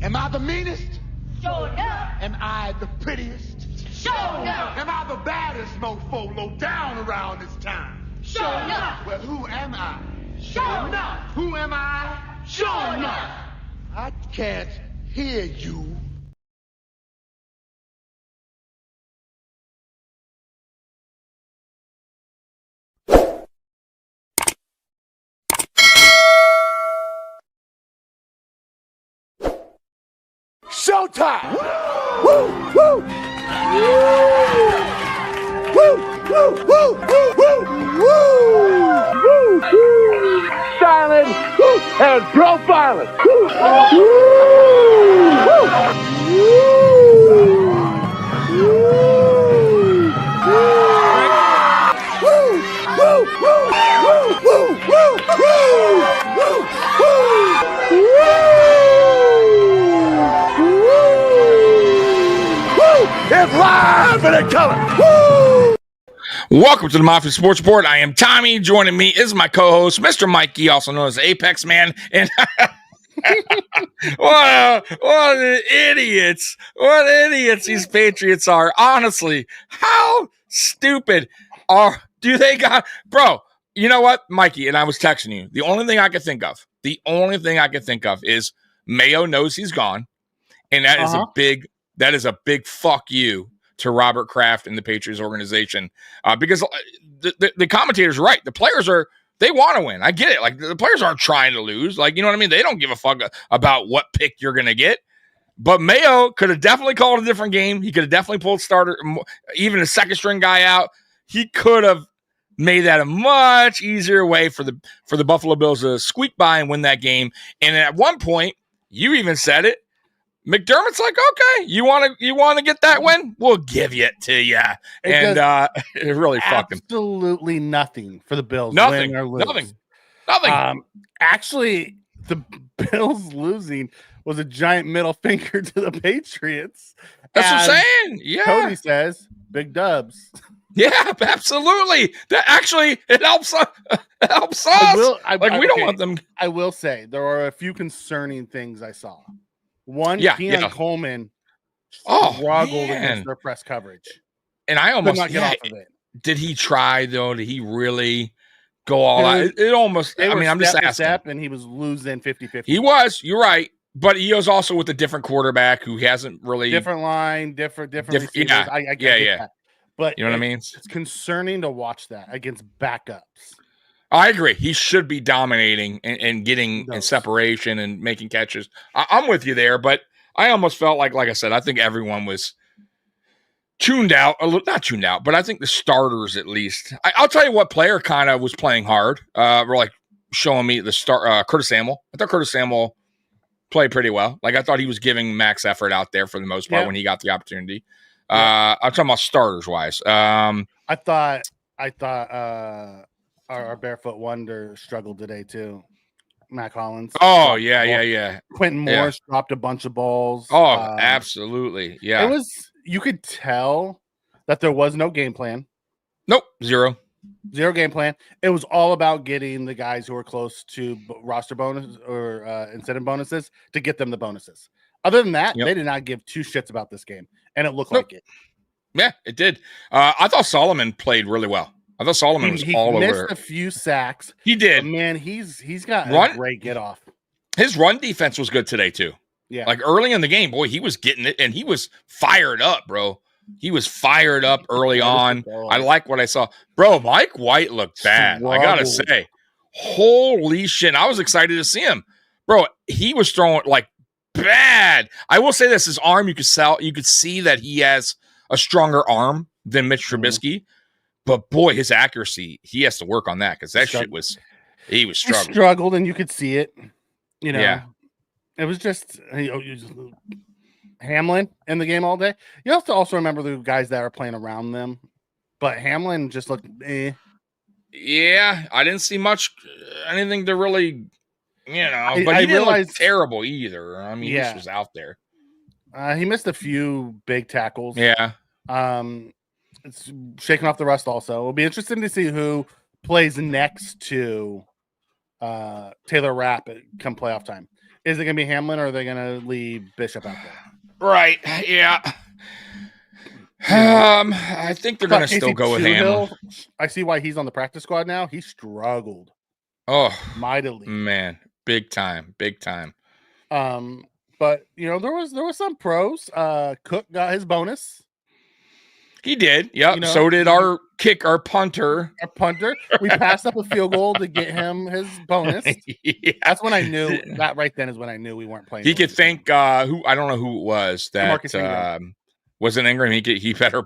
Am I the meanest? Sure enough. Am I the prettiest? Sure enough. Am I the baddest mofo low down around this town? Sure enough. Well, who am I? Sure enough. Who am I? Sure enough. I can't hear you. Showtime! Woo! Woo! Woo! Woo! Woo! Woo! Woo! Woo! Woo! Silent and profiling. Woo! It's live and in color. Woo! Welcome to the Mafia Sports Report. I am Tommy. Joining me is my co-host, Mr. Mikey, also known as Apex Man. And what idiots! What idiots these Patriots are! Honestly, how stupid do they got, bro? You know what, Mikey? And I was texting you. The only thing I could think of is Mayo knows he's gone, and that is a big. That is a big fuck you to Robert Kraft and the Patriots organization, because the commentators are right. The players they want to win. I get it. Like, the players aren't trying to lose. Like, you know what I mean? They don't give a fuck about what pick you're going to get. But Mayo could have definitely called a different game. He could have definitely pulled starter, even a second string guy out. He could have made that a much easier way for the Buffalo Bills to squeak by and win that game. And at one point, you even said it, McDermott's like, okay, you want to get that win? We'll give it to you. And it really fucked him. Absolutely nothing for the Bills. Nothing. Win or lose. Nothing. Actually, the Bills losing was a giant middle finger to the Patriots. That's what I'm saying. Yeah. Cody says, big dubs. Yeah, absolutely. That actually, it helps us. It helps us. We don't want them. I will say there are a few concerning things I saw. One, Keon Coleman struggled against their press coverage. And I almost not get off of it. Did he try, though? Did he really go all out? It almost, I'm just asking. And he was losing 50-50. He was, you're right. But he was also with a different quarterback who hasn't really. Different line, different receivers. Yeah. I get that. But you know what I mean? It's concerning to watch that against backups. I agree. He should be dominating and getting in separation and making catches. I'm with you there, but I almost felt like I said, I think everyone was tuned out, not tuned out, but I think the starters at least. I'll tell you what player kind of was playing hard. We're like showing me the start. Curtis Samuel. I thought Curtis Samuel played pretty well. Like, I thought he was giving max effort out there for the most part when he got the opportunity. I'm talking about starters wise. I thought. Our barefoot wonder struggled today too. Matt Collins. Oh yeah. Quentin Morris dropped a bunch of balls. Oh, absolutely. Yeah. It was. You could tell that there was no game plan. Nope. Zero game plan. It was all about getting the guys who are close to roster bonus or incentive bonuses to get them the bonuses. Other than that, they did not give two shits about this game, and it looked like it. Yeah, it did. I thought Solomon played really well. I thought Solomon was all over. He missed a few sacks. He did. Man, he's got a great get off. His run defense was good today too. Yeah. Like early in the game, boy, he was getting it, and he was fired up, bro. He was fired up early on. I like what I saw. Bro, Mike White looked bad. I got to say. Holy shit. I was excited to see him. Bro, he was throwing like bad. I will say this, his arm, you could see that he has a stronger arm than Mitch Trubisky. But boy, his accuracy, he has to work on that because that shit was, he was struggling. He struggled, and you could see it. You know, yeah. It was just Hamlin in the game all day. You have to also remember the guys that are playing around them. But Hamlin just looked Yeah, I didn't see anything to really, but he didn't look terrible either. I mean, he just was out there. He missed a few big tackles. Yeah. It's shaking off the rust also. It'll be interesting to see who plays next to Taylor Rapp come playoff time. Is it going to be Hamlin or are they going to leave Bishop out there? Right. Yeah. I think they're going to still go with Hamlin. I see why he's on the practice squad now. He struggled. Oh, mightily. Man, big time. But there was some pros. Cook got his bonus. He did. Yep. So did our punter. Our punter. We passed up a field goal to get him his bonus. Yeah. That's when I knew that right then is when I knew we weren't playing. He could thank who I don't know who it was that was an Ingram. He better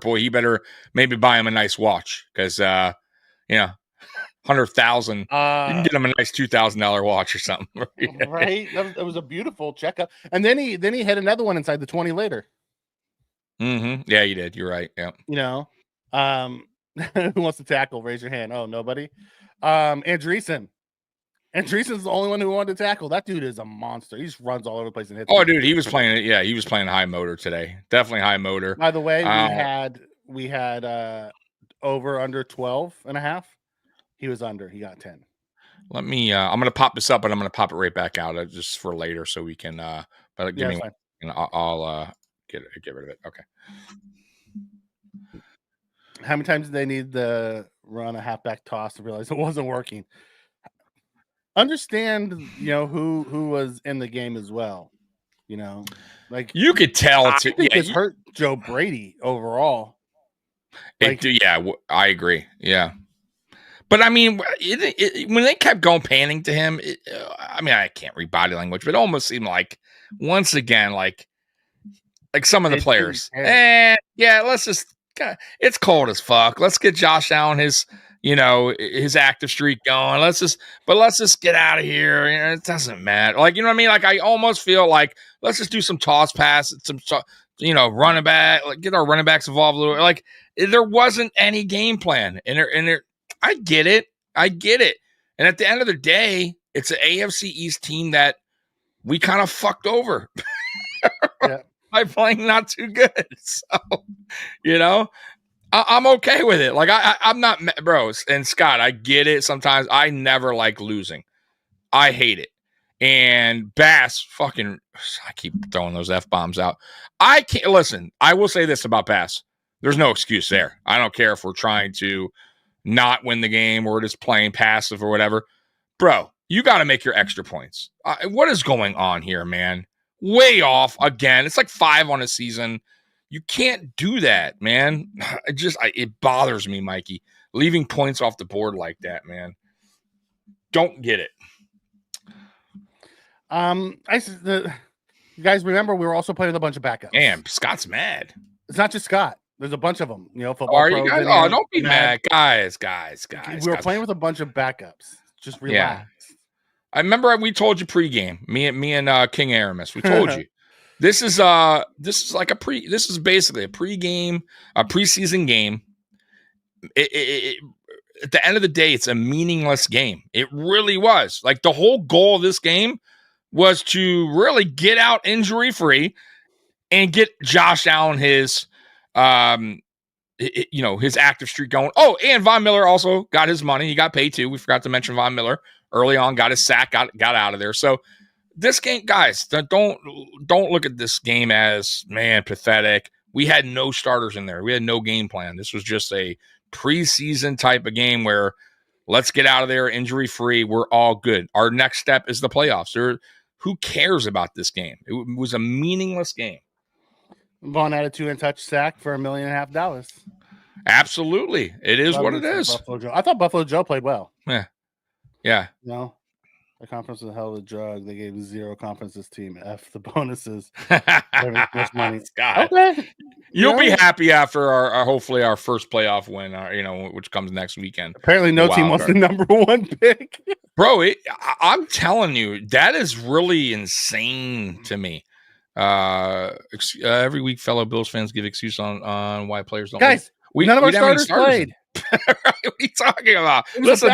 maybe buy him a nice watch because 100,000. You can get him a nice $2,000 watch or something. Right. It was a beautiful checkup. And then he hit another one inside the 20 later. Mm-hmm. Yeah, you did. You're right. Yeah. Who wants to tackle? Raise your hand. Oh, nobody. Andreessen. Andreessen's the only one who wanted to tackle. That dude is a monster. He just runs all over the place and hits. Oh, dude, he was playing it. Yeah, he was playing high motor today. Definitely high motor. By the way, we had over under 12 and a half. He was under. He got 10. Let me. I'm gonna pop this up, and I'm gonna pop it right back out just for later, so we can. But give me. I'll get rid of it. Okay. How many times did they need to run a halfback toss to realize it wasn't working? Understand, who was in the game as well. Like you could tell. I think this hurt Joe Brady overall. I agree. Yeah. But I mean, when they kept panning to him, I can't read body language, but it almost seemed like once again, like some of the players, let's just. It's cold as fuck. Let's get Josh Allen his active streak going. Let's just get out of here. It doesn't matter. Like, you know what I mean? Like, I almost feel like let's just do some toss passes, some running back, get our running backs involved a little. Like, there wasn't any game plan, and I get it. And at the end of the day, it's an AFC East team that we kind of fucked over. Yeah. By playing not too good. So, I'm okay with it. Like, I'm not, bros. And Scott, I get it. Sometimes I never like losing. I hate it. And Bass, I keep throwing those F-bombs out. I can't, listen, I will say this about Bass. There's no excuse there. I don't care if we're trying to not win the game or just playing passive or whatever. Bro, you got to make your extra points. What is going on here, man? Way off again. It's like 5 on a season. You can't do that, man. It bothers me, Mikey. Leaving points off the board like that, man. Don't get it. You guys remember we were also playing with a bunch of backups. Damn, Scott's mad. It's not just Scott. There's a bunch of them. Football. Are you guys? Oh, don't be mad, guys. We were playing with a bunch of backups. Just relax. Yeah. I remember we told you pregame. Me and King Aramis. We told you. This is basically a pregame, a preseason game. At the end of the day, it's a meaningless game. It really was. Like, the whole goal of this game was to really get out injury free and get Josh Allen his active streak going. Oh, and Von Miller also got his money. He got paid too. We forgot to mention Von Miller early on, got his sack, got out of there. So this game, guys, don't look at this game as, man, pathetic. We had no starters in there. We had no game plan. This was just a preseason type of game where let's get out of there injury free. We're all good. Our next step is the playoffs. Who cares about this game? It was a meaningless game. Vaughn had a 2-in-touch sack for $1.5 million. Absolutely. It is what it is. I thought Buffalo Joe played well. Yeah. No. The conference was a hell of a drug. They gave 0 confidence this team. F the bonuses. Money. God. Okay. You'll be happy after our hopefully our first playoff win, which comes next weekend. Apparently no team wants the number 1 pick. Bro, I'm telling you, that is really insane to me. Every week, fellow Bills fans give excuse on why players don't. Guys, none of our starters played. What are you talking about? Listen,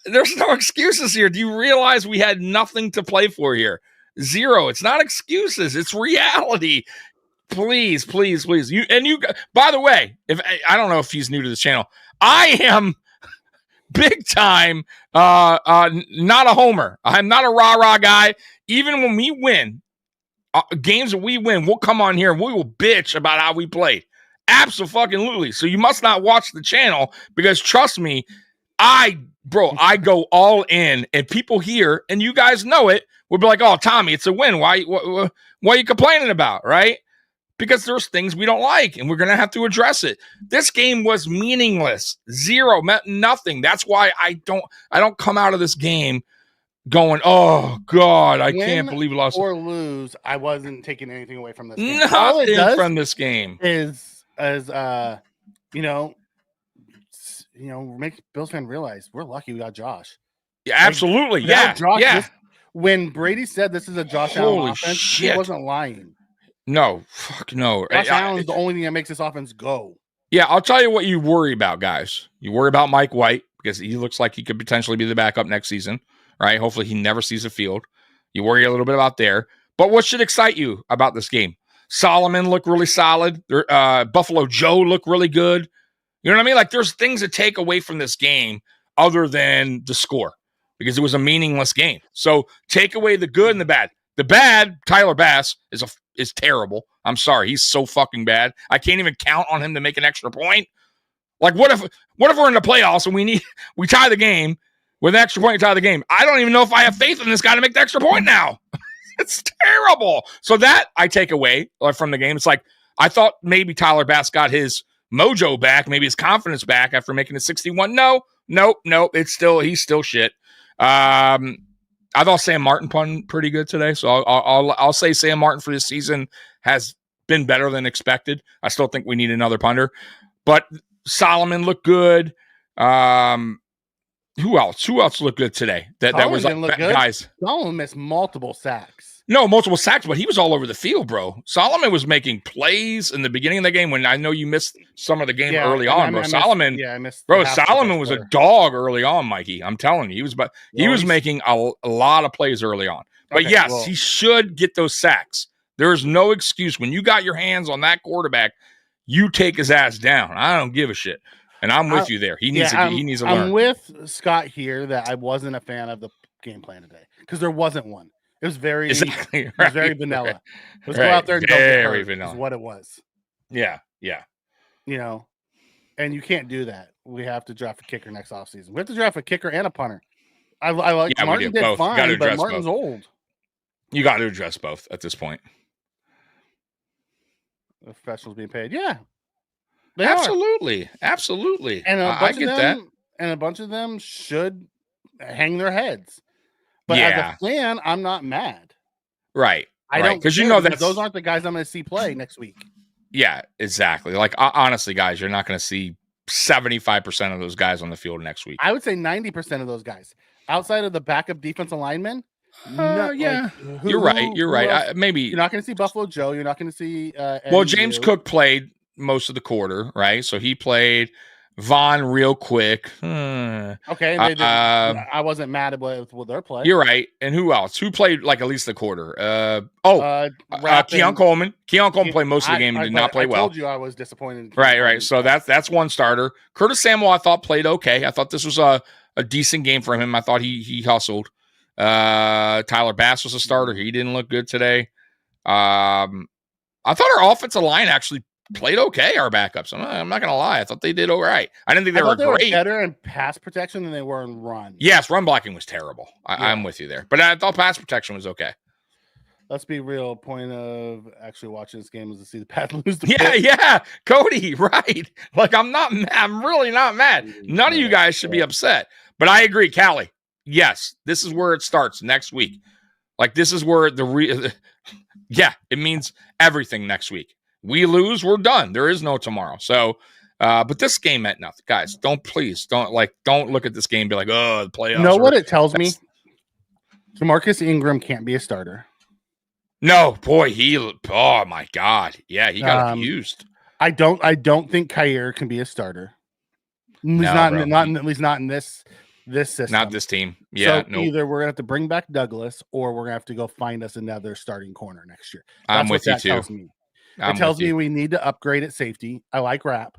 there's no excuses here. Do you realize we had nothing to play for here? 0. It's not excuses. It's reality. Please. You. By the way, if I don't know if he's new to this channel, I am big time not a homer. I'm not a rah-rah guy. Even when we win, games that we win, we'll come on here and we will bitch about how we played. Absolutely. So you must not watch the channel because trust me, I go all in, and people here, and you guys know it, will be like, "Oh, Tommy, it's a win. Why are you complaining about?" Right? Because there's things we don't like, and we're gonna have to address it. This game was meaningless, zero, meant nothing. That's why I don't come out of this game going, "Oh God, I can't believe we lost." Or lose, I wasn't taking anything away from this game. Nothing from this game is make Bills fan realize we're lucky we got Josh. Yeah, absolutely. Like, Josh, when Brady said this is a Josh Allen offense, shit. He wasn't lying. No, fuck no. Josh Allen is the only thing that makes this offense go. Yeah, I'll tell you what you worry about, guys. You worry about Mike White because he looks like he could potentially be the backup next season, right? Hopefully he never sees the field. You worry a little bit about there. But what should excite you about this game? Solomon looked really solid. Buffalo Joe looked really good. You know what I mean? Like, there's things to take away from this game other than the score because it was a meaningless game. So take away the good and the bad. The bad, Tyler Bass is terrible. I'm sorry. He's so fucking bad. I can't even count on him to make an extra point. Like, what if we're in the playoffs and we tie the game with an extra point and tie the game? I don't even know if I have faith in this guy to make the extra point now. It's terrible. So that I take away from the game. It's like, I thought maybe Tyler Bass got his mojo back, maybe his confidence back after making it 61. Nope. He's still shit. I thought Sam Martin punted pretty good today, so I'll say Sam Martin for this season has been better than expected. I still think we need another punter, but Solomon looked good. Who else looked good today? That was like guys. Solomon missed multiple sacks. No, multiple sacks, but he was all over the field, bro. Solomon was making plays in the beginning of the game when I know you missed some of the game early on, bro. Solomon was a dog early on, Mikey. I'm telling you, he was making a lot of plays early on. But he should get those sacks. There is no excuse when you got your hands on that quarterback, you take his ass down. I don't give a shit, and I'm with you there. He needs to learn. I'm with Scott here that I wasn't a fan of the game plan today because there wasn't one. It was very It was very vanilla. Right. Let's go out there and very vanilla. Is what it was. Yeah. And you can't do that. We have to draft a kicker next offseason. We have to draft a kicker and a punter. I like Martin did both. Fine, but Martin's old. You got to address both at this point. The professionals being paid. Yeah. Absolutely. And I get that. And a bunch of them should hang their heads. But as a fan, I'm not mad. Right. I don't, because those aren't the guys I'm going to see play next week. Yeah, exactly. Like, honestly, guys, you're not going to see 75% of those guys on the field next week. I would say 90% of those guys outside of the backup defensive linemen. You're right. Maybe you're not going to see Buffalo Joe. You're not going to see. James Cook played most of the quarter, right? So he played. Vaughn real quick. Okay. I wasn't mad with their play. You're right. And who else? Who played like at least the quarter? Keon Coleman. Keon Coleman played most of the game and did not play well. I told you I was disappointed. Right. So that's one starter. Curtis Samuel, I thought played okay. I thought this was a decent game for him. I thought he hustled. Tyler Bass was a starter. He didn't look good today. I thought our offensive line actually played okay, our backups. I'm not going to lie. I thought they did all right. I didn't think they were great. Better in pass protection than they were in run. Yes, run blocking was terrible. I'm with you there. But I thought pass protection was okay. Let's be real. Point of actually watching this game was to see the Pats lose the Yeah. Cody, right. Like, I'm really not mad. None of you guys should be upset. But I agree, Callie. Yes, this is where it starts next week. Like, this is where it means everything next week. We lose, we're done. There is no tomorrow. So, but this game meant nothing, guys. Don't look at this game and be like, oh, the playoffs. You know what it tells me? Marcus Ingram can't be a starter. No, boy, oh my God. Yeah, he got abused. I don't think Kyer can be a starter. At least not in this system. Not this team. Yeah. So either we're gonna have to bring back Douglas or we're gonna have to go find us another starting corner next year. I'm with you too. Tells me. It tells me we need to upgrade at safety. I like Rapp,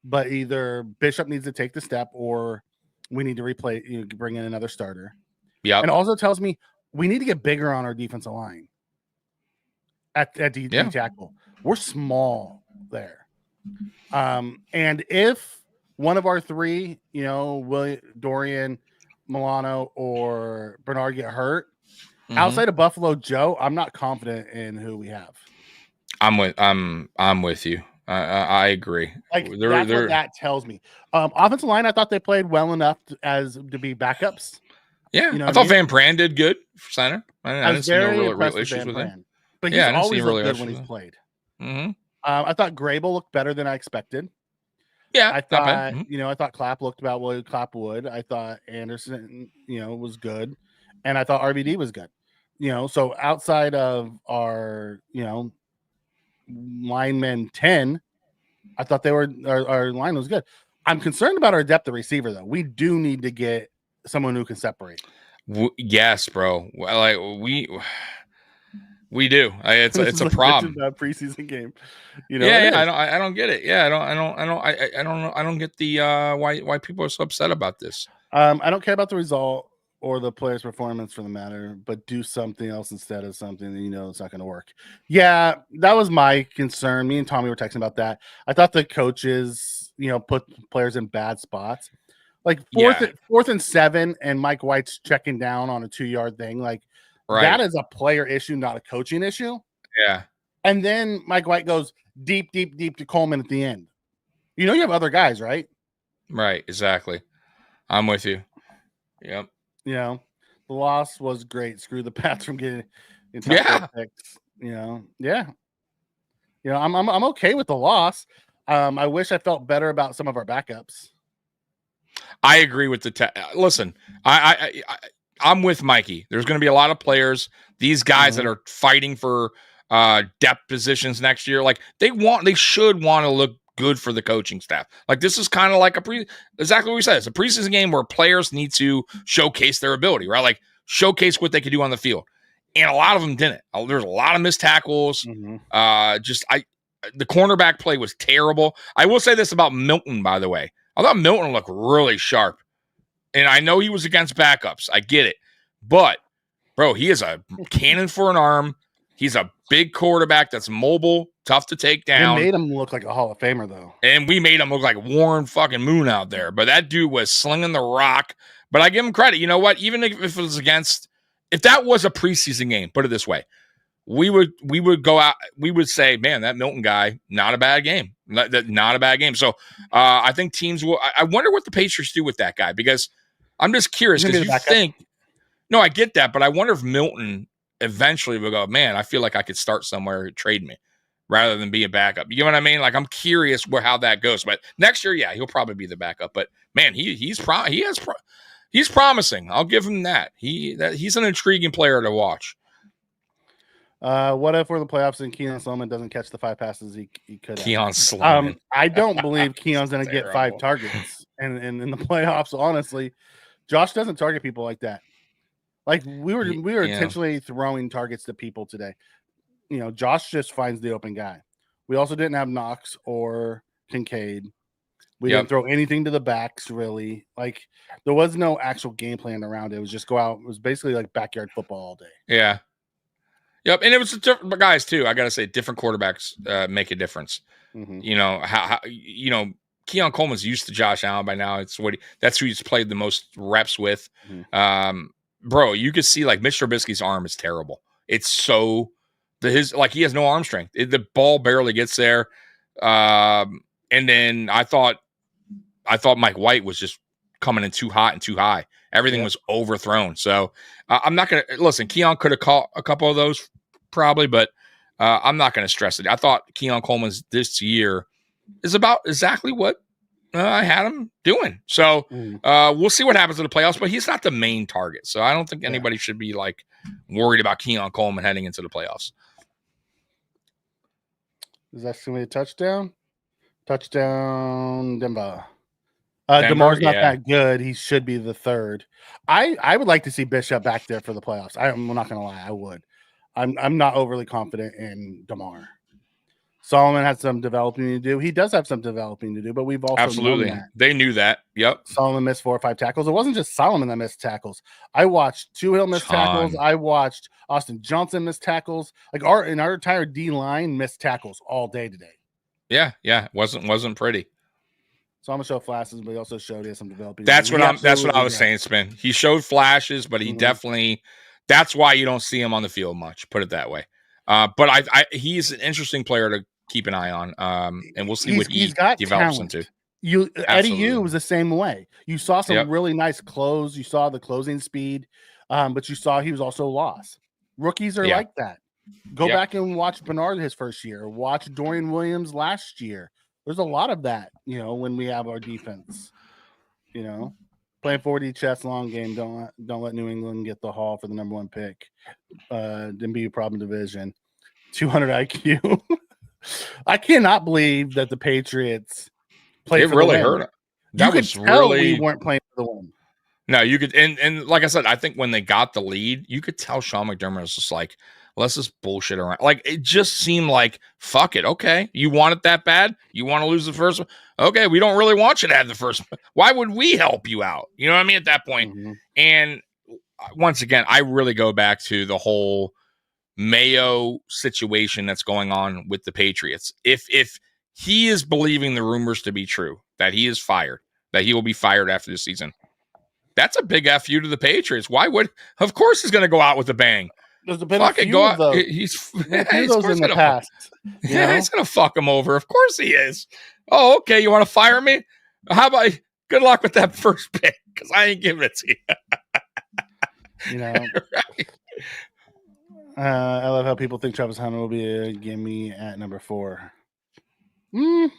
but either Bishop needs to take the step or we need to replay, bring in another starter. Yeah. And also tells me we need to get bigger on our defensive line at D tackle. We're small there. And if one of our three, Dorian, Milano, or Bernard get hurt, outside of Buffalo Joe, I'm not confident in who we have. I'm with you. I agree. Like that's what that tells me. Offensive line, I thought they played well enough to be backups. Yeah, I thought Van Pran did good for center. I didn't see no real issues with him. But he's always looked good when he's played. Mm-hmm. I thought Grable looked better than I expected. Yeah, I thought I thought Clapp looked about what Clapp would. I thought Anderson, was good, and I thought RVD was good. So outside of our, linemen 10, I thought our line was good. I'm concerned about our depth of receiver though. We do need to get someone who can separate. Yes, bro. Like we do. It's a problem. Preseason game. I don't get it. Yeah, I don't get the why people are so upset about this. I don't care about the result or the player's performance for the matter, but do something else instead of something that it's not going to work. Yeah, that was my concern. Me and Tommy were texting about that. I thought the coaches, put players in bad spots. Like fourth and 7, and Mike White's checking down on a 2-yard thing. Like that is a player issue, not a coaching issue. Yeah. And then Mike White goes deep to Coleman at the end. You have other guys, right? Right. Exactly. I'm with you. Yep. The loss was great. Screw the Pats from getting top picks. I'm okay with the loss. I wish I felt better about some of our backups. I agree with listen. I'm with Mikey. There's going to be a lot of players. These guys that are fighting for depth positions next year, like they should want to look good for the coaching staff. Like this is kind of like exactly what we said. It's a preseason game where players need to showcase their ability, right? Like showcase what they could do on the field. And a lot of them didn't. There's a lot of missed tackles. The cornerback play was terrible. I will say this about Milton, by the way. I thought Milton looked really sharp. And I know he was against backups. I get it. But, bro, he is a cannon for an arm. He's a big quarterback that's mobile, tough to take down. We made him look like a Hall of Famer, though. And we made him look like Warren fucking Moon out there. But that dude was slinging the rock. But I give him credit. You know what? Even if it was if that was a preseason game, put it this way, we would go out, we would say, man, that Milton guy, not a bad game. Not a bad game. So I think teams will. I wonder what the Patriots do with that guy, because I'm just curious, because you think, no, I get that, but I wonder if Milton eventually will go, man, I feel like I could start somewhere, trade me, rather than be a backup. You know what I mean? Like, I'm curious how that goes. But next year, yeah, he'll probably be the backup. But man, he's promising. I'll give him that. He's an intriguing player to watch. What if we're in the playoffs and Keon Sloman doesn't catch the 5 passes he could have? Keon Sloman. I don't believe Keon's going to get 5 targets and in the playoffs. Honestly, Josh doesn't target people like that. Like we were intentionally throwing targets to people today. Josh just finds the open guy. We also didn't have Knox or Kincaid. We didn't throw anything to the backs, really. Like there was no actual game plan around it. It was just go out. It was basically like backyard football all day. Yeah. Yep, and it was different guys too. I gotta say, different quarterbacks make a difference. Mm-hmm. Keon Coleman's used to Josh Allen by now. That's who he's played the most reps with. Mm-hmm. Bro, you could see like Mitch Trubisky's arm is terrible. It's so he has no arm strength. The ball barely gets there. And then I thought Mike White was just coming in too hot and too high. Everything was overthrown. So I'm not going to listen. Keon could have caught a couple of those probably, but I'm not going to stress it. I thought Keon Coleman's this year is about exactly what I had him doing. So we'll see what happens in the playoffs, but he's not the main target. So I don't think anybody should be like worried about Keon Coleman heading into the playoffs. Is that going to be a touchdown? Touchdown, Denver. DeMar's not that good. He should be the third. I would like to see Bishop back there for the playoffs. I'm not going to lie. I would. I'm not overly confident in DeMar. Solomon has some developing to do. He does have some developing to do, but we've also Absolutely. known that. They knew that. Yep. Solomon missed 4 or 5 tackles. It wasn't just Solomon that missed tackles. I watched Hill miss tackles. I watched Austin Johnson miss tackles. Like our entire D line missed tackles all day today. Yeah. Wasn't pretty. So I'm gonna show flashes, but he also showed he has some developing. That's what I was saying, Spin. He showed flashes, but he definitely. That's why you don't see him on the field much. Put it that way. But he's an interesting player to keep an eye on. And we'll see what he develops talent. into. Eddie U was the same way. You saw some really nice close. You saw the closing speed, but you saw he was also lost. Rookies are like that. Go back and watch Bernard his first year. Watch Dorian Williams last year. There's a lot of that, when we have our defense. Playing 4D chess long game. Don't let New England get the haul for the number 1 pick. Didn't be a problem division. 200 IQ. I cannot believe that the Patriots played for really the win. hurt. That was really. We weren't playing for the win. No, you could, and like I said, I think when they got the lead, you could tell Sean McDermott was just like, let's just bullshit around. Like, it just seemed like, fuck it. Okay. You want it that bad? You want to lose the first one? Okay. We don't really want you to have the first one. Why would we help you out? You know what I mean? At that point. Mm-hmm. And once again, I really go back to the whole Mayo situation that's going on with the Patriots. If he is believing the rumors to be true, that he is fired, that he will be fired after the season, that's a big FU to the Patriots. Why would? Of course he's going to go out with a bang. There's been a few of those. He's those in the past. Yeah, he's going to fuck him over. Of course he is. Oh, okay. You want to fire me? How about good luck with that first pick? Because I ain't giving it to you. Right. I love how people think Travis Hunter will be a gimme at number 4. We'll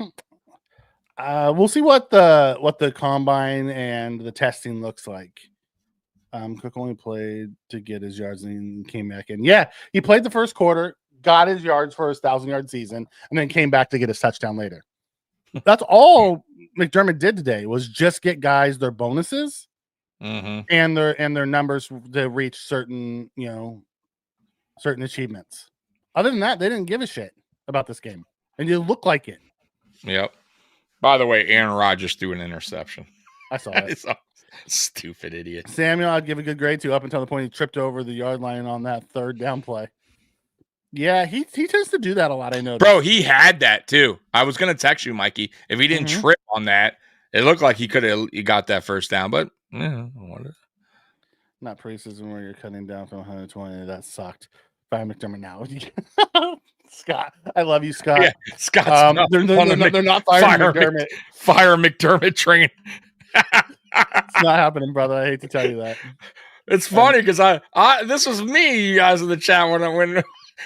see what the combine and the testing looks like. Cook only played to get his yards and came back in. Yeah, he played the first quarter, got his yards for his 1,000-yard season, and then came back to get his touchdown later. That's all McDermott did today was just get guys their bonuses and their numbers to reach certain achievements. Other than that, they didn't give a shit about this game, and you look like it. Yep. By the way, Aaron Rodgers threw an interception. I saw it. Stupid idiot. Samuel, I'd give a good grade to up until the point he tripped over the yard line on that third down play. Yeah, he tends to do that a lot, I know. Bro, he had that too. I was going to text you, Mikey. If he didn't trip on that, it looked like he got that first down, but not preseason where you're cutting down from 120. That sucked. Fire McDermott now. Scott, I love you, Scott. Yeah, Scott's they're not firing McDermott. Fire McDermott train. It's not happening, brother. I hate to tell you that. It's funny because I this was me, you guys in the chat when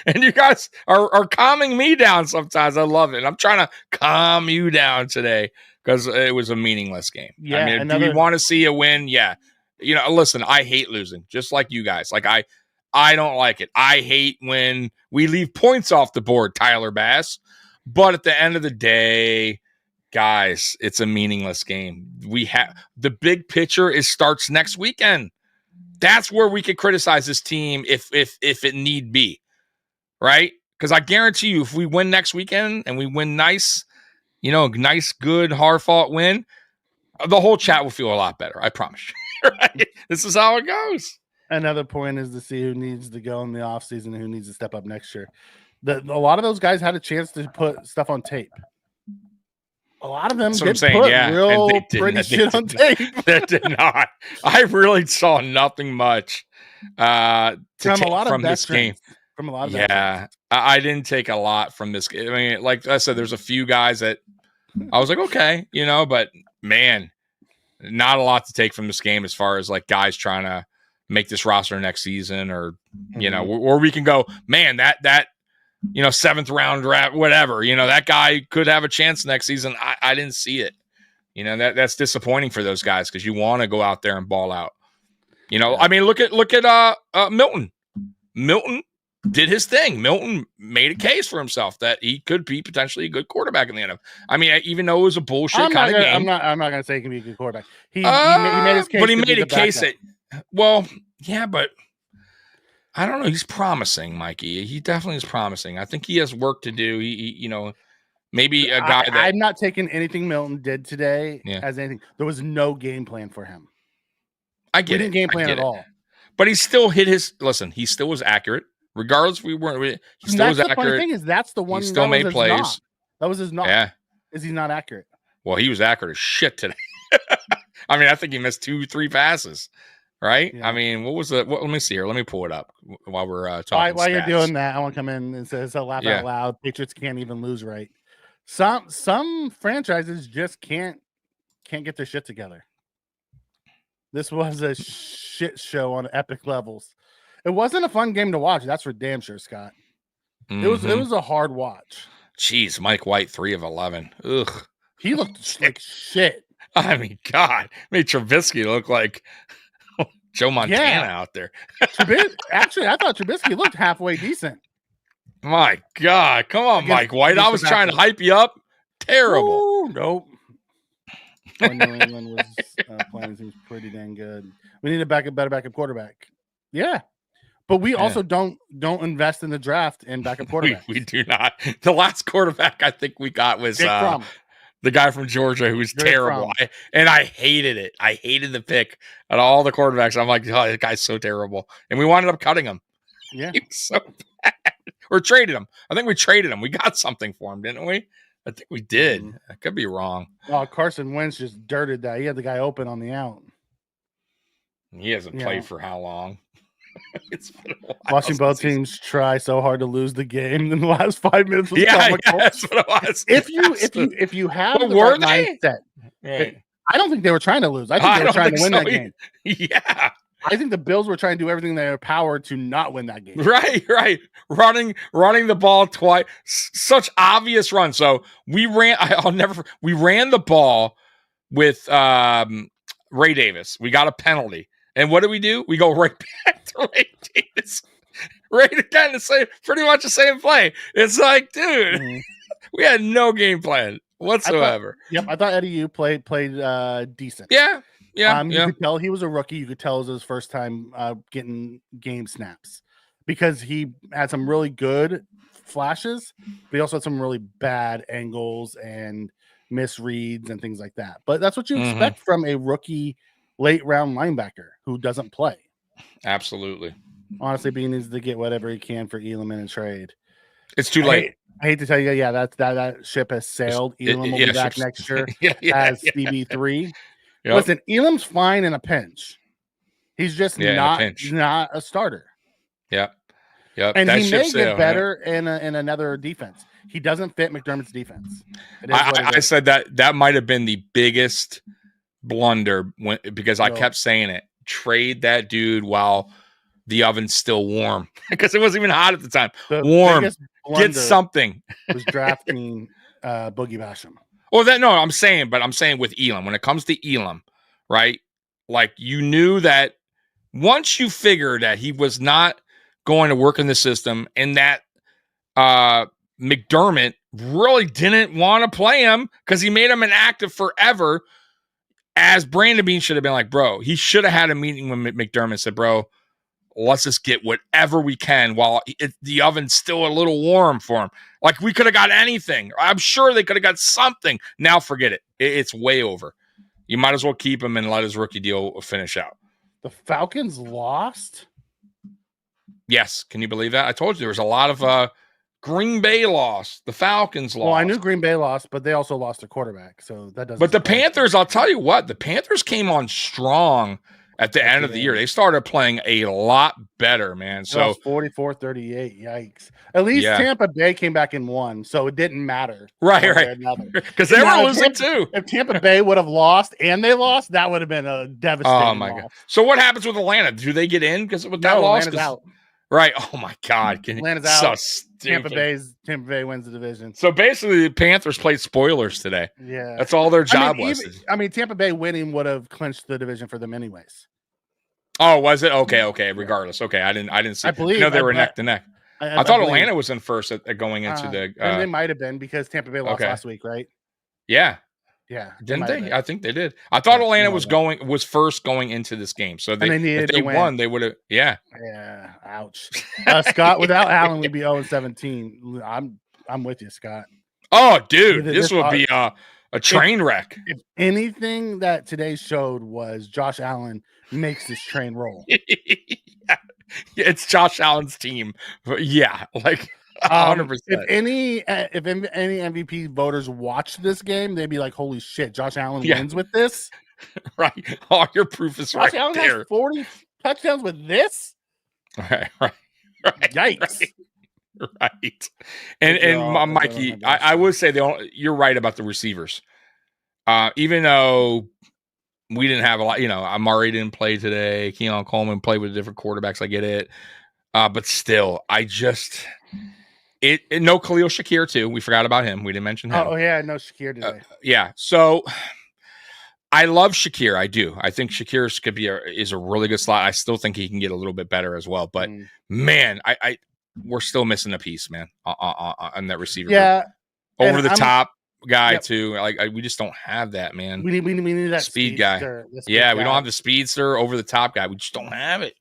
and you guys are calming me down sometimes. I love it. I'm trying to calm you down today because it was a meaningless game. Yeah, I mean, do you want to see a win? Yeah. Listen, I hate losing, just like you guys. Like I don't like it. I hate when we leave points off the board, Tyler Bass. But at the end of the day, guys, it's a meaningless game. We have the big picture starts next weekend. That's where we could criticize this team if it need be, right? Because I guarantee you, if we win next weekend and we win nice, good, hard-fought win, the whole chat will feel a lot better. I promise you. Right? This is how it goes. Another point is to see who needs to go in the offseason and who needs to step up next year. A lot of those guys had a chance to put stuff on tape. A lot of them did put real pretty shit on tape. That did not. I really saw nothing much from this game. From a lot of veterans. I didn't take a lot from this game. I mean, like I said, there's a few guys that I was like, okay, but man, not a lot to take from this game as far as like guys trying to make this roster next season or, or we can go, man, that 7th round draft, whatever, that guy could have a chance next season. I didn't see it. That's disappointing for those guys because you want to go out there and ball out. I mean, look at Milton. Milton did his thing. Milton made a case for himself that he could be potentially a good quarterback in the NFL. I mean, even though it was a bullshit kind of game. I'm not going to say he can be a good quarterback. He made his case. But he made a case that, well, yeah, but I don't know. He's promising, Mikey. He definitely is promising. I think he has work to do. He maybe a guy that I'm not taking anything Milton did today Yeah. as anything. There was no game plan for him. I get We didn't game plan at all. But he still hit his. Listen, he still was accurate, regardless. We weren't. He still was the accurate. Funny thing is, that's the one. He still made plays. That was his knock. Yeah. Is he not accurate? Well, he was accurate as shit today. I mean, I think he missed 2-3 passes. Right? Yeah. I mean, what was the? Let me see here. Let me pull it up while we're talking. While you're doing that, I want to come in and say, laugh out loud. Patriots can't even lose right. Some franchises just can't get their shit together. This was a shit show on epic levels. It wasn't a fun game to watch. That's for damn sure, Scott. Mm-hmm. It was a hard watch. Jeez, Mike White, 3 of 11. Ugh. He looked like shit. I mean, God, made Trubisky look like Joe Montana out there. Actually, I thought Trubisky looked halfway decent. My God, come on, Mike White. I was trying to hype you up. Terrible. Ooh, nope. New England was playing seems pretty dang good. We need a better backup quarterback. Yeah, but we also don't invest in the draft in backup quarterbacks. We do not. The last quarterback I think we got was the guy from Georgia who was terrible. I hated it. I hated the pick at all the quarterbacks. I'm like, oh, this guy's so terrible. And we wound up cutting him. Yeah. He was so bad. Or traded him. I think we traded him. We got something for him, didn't we? I think we did. Mm-hmm. I could be wrong. Oh, Carson Wentz just dirted that. He had the guy open on the out. He hasn't played for how long? It's been a while. Watching both teams try so hard to lose the game in the last 5 minutes. That's what it was. If you have the right mindset, right. I don't think they were trying to lose. I think they were trying to win that game. Yeah. I think the Bills were trying to do everything in their power to not win that game. Right. Running the ball twice. Such obvious run. So we ran. We ran the ball with Ray Davis. We got a penalty. And what do? We go right back to Ray Davis. Right again, pretty much the same play. It's like, dude, we had no game plan whatsoever. I thought Eddie U played decent. Yeah. You could tell he was a rookie. You could tell it was his first time getting game snaps because he had some really good flashes, but he also had some really bad angles and misreads and things like that. But that's what you expect from a rookie late round linebacker who doesn't play. Absolutely. Honestly, B needs to get whatever he can for Elam in a trade. It's too late. I hate to tell you, that ship has sailed. Elam will be back next year as CB3. Yep. Listen, Elam's fine in a pinch. He's just not a starter. Yep. And he may get better in another defense. He doesn't fit McDermott's defense. I said that might have been the biggest blunder because I kept saying it. Trade that dude while the oven's still warm because it wasn't even hot at the time. Warm. Get something. Was drafting Boogie Basham. Well, I'm saying with Elam, when it comes to Elam, right? Like you knew that once you figured that he was not going to work in the system and that McDermott really didn't want to play him because he made him inactive forever, as Brandon Beane should have been like, bro, he should have had a meeting with McDermott and said, bro, let's just get whatever we can while the oven's still a little warm for him. Like we could have got anything. I'm sure they could have got something. Now forget it. It's way over. You might as well keep him and let his rookie deal finish out. The Falcons lost? Yes. Can you believe that? I told you there was a lot of Green Bay lost. The Falcons lost. Well, I knew Green Bay lost, but they also lost their quarterback. So that doesn't. But the Panthers, I'll tell you what, the Panthers came on strong at the end of the year. They started playing a lot better, man. So 44-38. Yikes. At least Tampa Bay came back and won, so it didn't matter. Right. Because they were losing too. If Tampa Bay would have lost and they lost, that would have been a devastating. Oh my God. So what happens with Atlanta? Do they get in because with that loss? Atlanta's out. Right. Oh my God. Atlanta's out. So Tampa Bay wins the division. So basically the Panthers played spoilers today. Yeah. That's all their job was. Tampa Bay winning would have clinched the division for them anyways. Oh, was it? Okay. Regardless. Okay. I didn't see. I believe they were neck to neck. I thought Atlanta was in first at going into the and they might have been because Tampa Bay lost last week, right? Yeah. Yeah, Didn't they? I think they did. I thought Atlanta was first going into this game. So and they needed if they to won, they would have. Yeah. Yeah. Ouch. Scott, without Allen, we'd be 0-17. I'm with you, Scott. Oh, dude, this would be a train wreck. If anything that today showed was Josh Allen makes this train roll. Yeah, it's Josh Allen's team. Yeah, like 100%. If any MVP voters watch this game, they'd be like, "Holy shit, Josh Allen wins with this!" Right. All your proof is Josh right Allen there. has 40 touchdowns with this. Right. Yikes. Right. And Mikey, I would say you're right about the receivers. Even though we didn't have a lot, Amari didn't play today. Keon Coleman played with different quarterbacks. I get it. But still, no Khalil Shakir too. We forgot about him. We didn't mention him. Oh yeah, no Shakir today. Yeah. So I love Shakir. I do. I think Shakir is a really good slot. I still think he can get a little bit better as well. But man, we're still missing a piece, man, on that receiver. Yeah. Group. Over the top guy too. Like we just don't have that, man. We need that speed guy. Yeah, we don't have the speedster over the top guy. We just don't have it.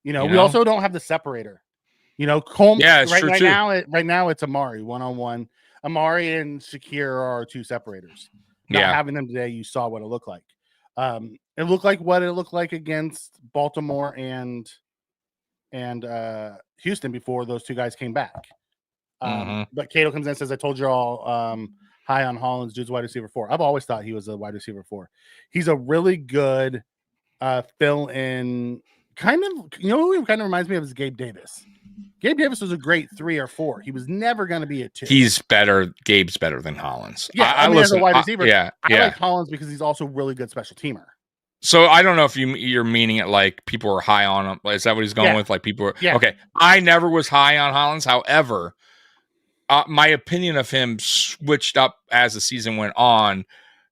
We also don't have the separator. Coleman. Yeah, right now it's Amari 1-on-1. Amari and Shakir are our two separators. Not having them today, you saw what it looked like. It looked like what it looked like against Baltimore and Houston before those two guys came back. But Cato comes in and says, "I told you all high on Hollins, dude's wide receiver 4." I've always thought he was a wide receiver 4. He's a really good fill-in kind of. Who he kind of reminds me of is Gabe Davis. Gabe Davis was a great 3 or 4. He was never going to be a 2. He's better. Gabe's better than Hollins. Yeah, I listen, as a wide receiver. I like Hollins because he's also really good special teamer. So I don't know if you're meaning it like people are high on him. Is that what he's going with? Like people are okay. I never was high on Hollins. However, my opinion of him switched up as the season went on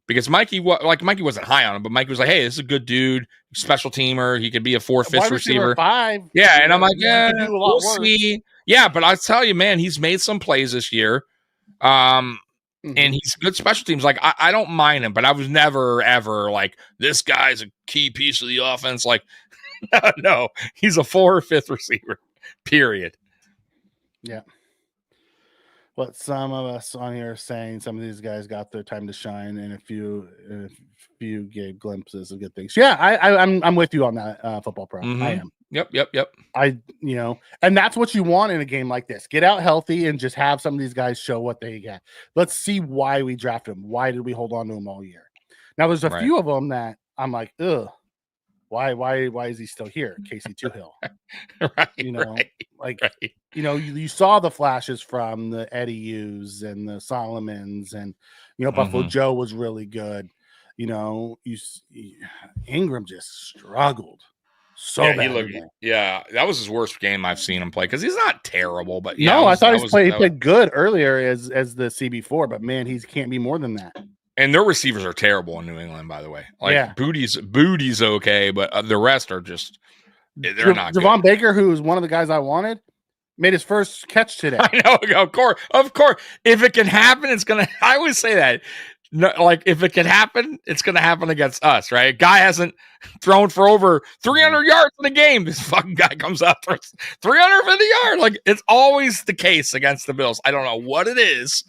because Mikey wasn't high on him, but Mikey was like, "Hey, this is a good dude, special teamer. He could be a 4th, 5th receiver." 5. Yeah, and I'm like, "Yeah, we'll see." Yeah, but I tell you, man, he's made some plays this year. And he's good special teams. Like, I don't mind him, but I was never, ever like, this guy's a key piece of the offense. Like, no, he's a 4th or 5th receiver, period. Yeah. But some of us on here are saying some of these guys got their time to shine and a few gave glimpses of good things. Yeah, I'm with you on that, Football Pro. I am. Yep. And that's what you want in a game like this. Get out healthy and just have some of these guys show what they got. Let's see why we drafted them. Why did we hold on to them all year? Now, there's a few of them that I'm like, ugh, why is he still here? Casey Toohill. You saw the flashes from the Eddie U's and the Solomons and, Buffalo Joe was really good. Ingram just struggled. That was his worst game I've seen him play because he's not terrible, but I thought he played good earlier as the CB4, but man, he can't be more than that. And their receivers are terrible in New England, by the way. Booty's okay, but the rest are just they're not. Javon Baker, who is one of the guys I wanted, made his first catch today. I know, of course. If it can happen, it's gonna. I always say that. No, like if it can happen, it's going to happen against us, right? Guy hasn't thrown for over 300 yards in a game. This fucking guy comes out for 350 yards. Like it's always the case against the Bills. I don't know what it is,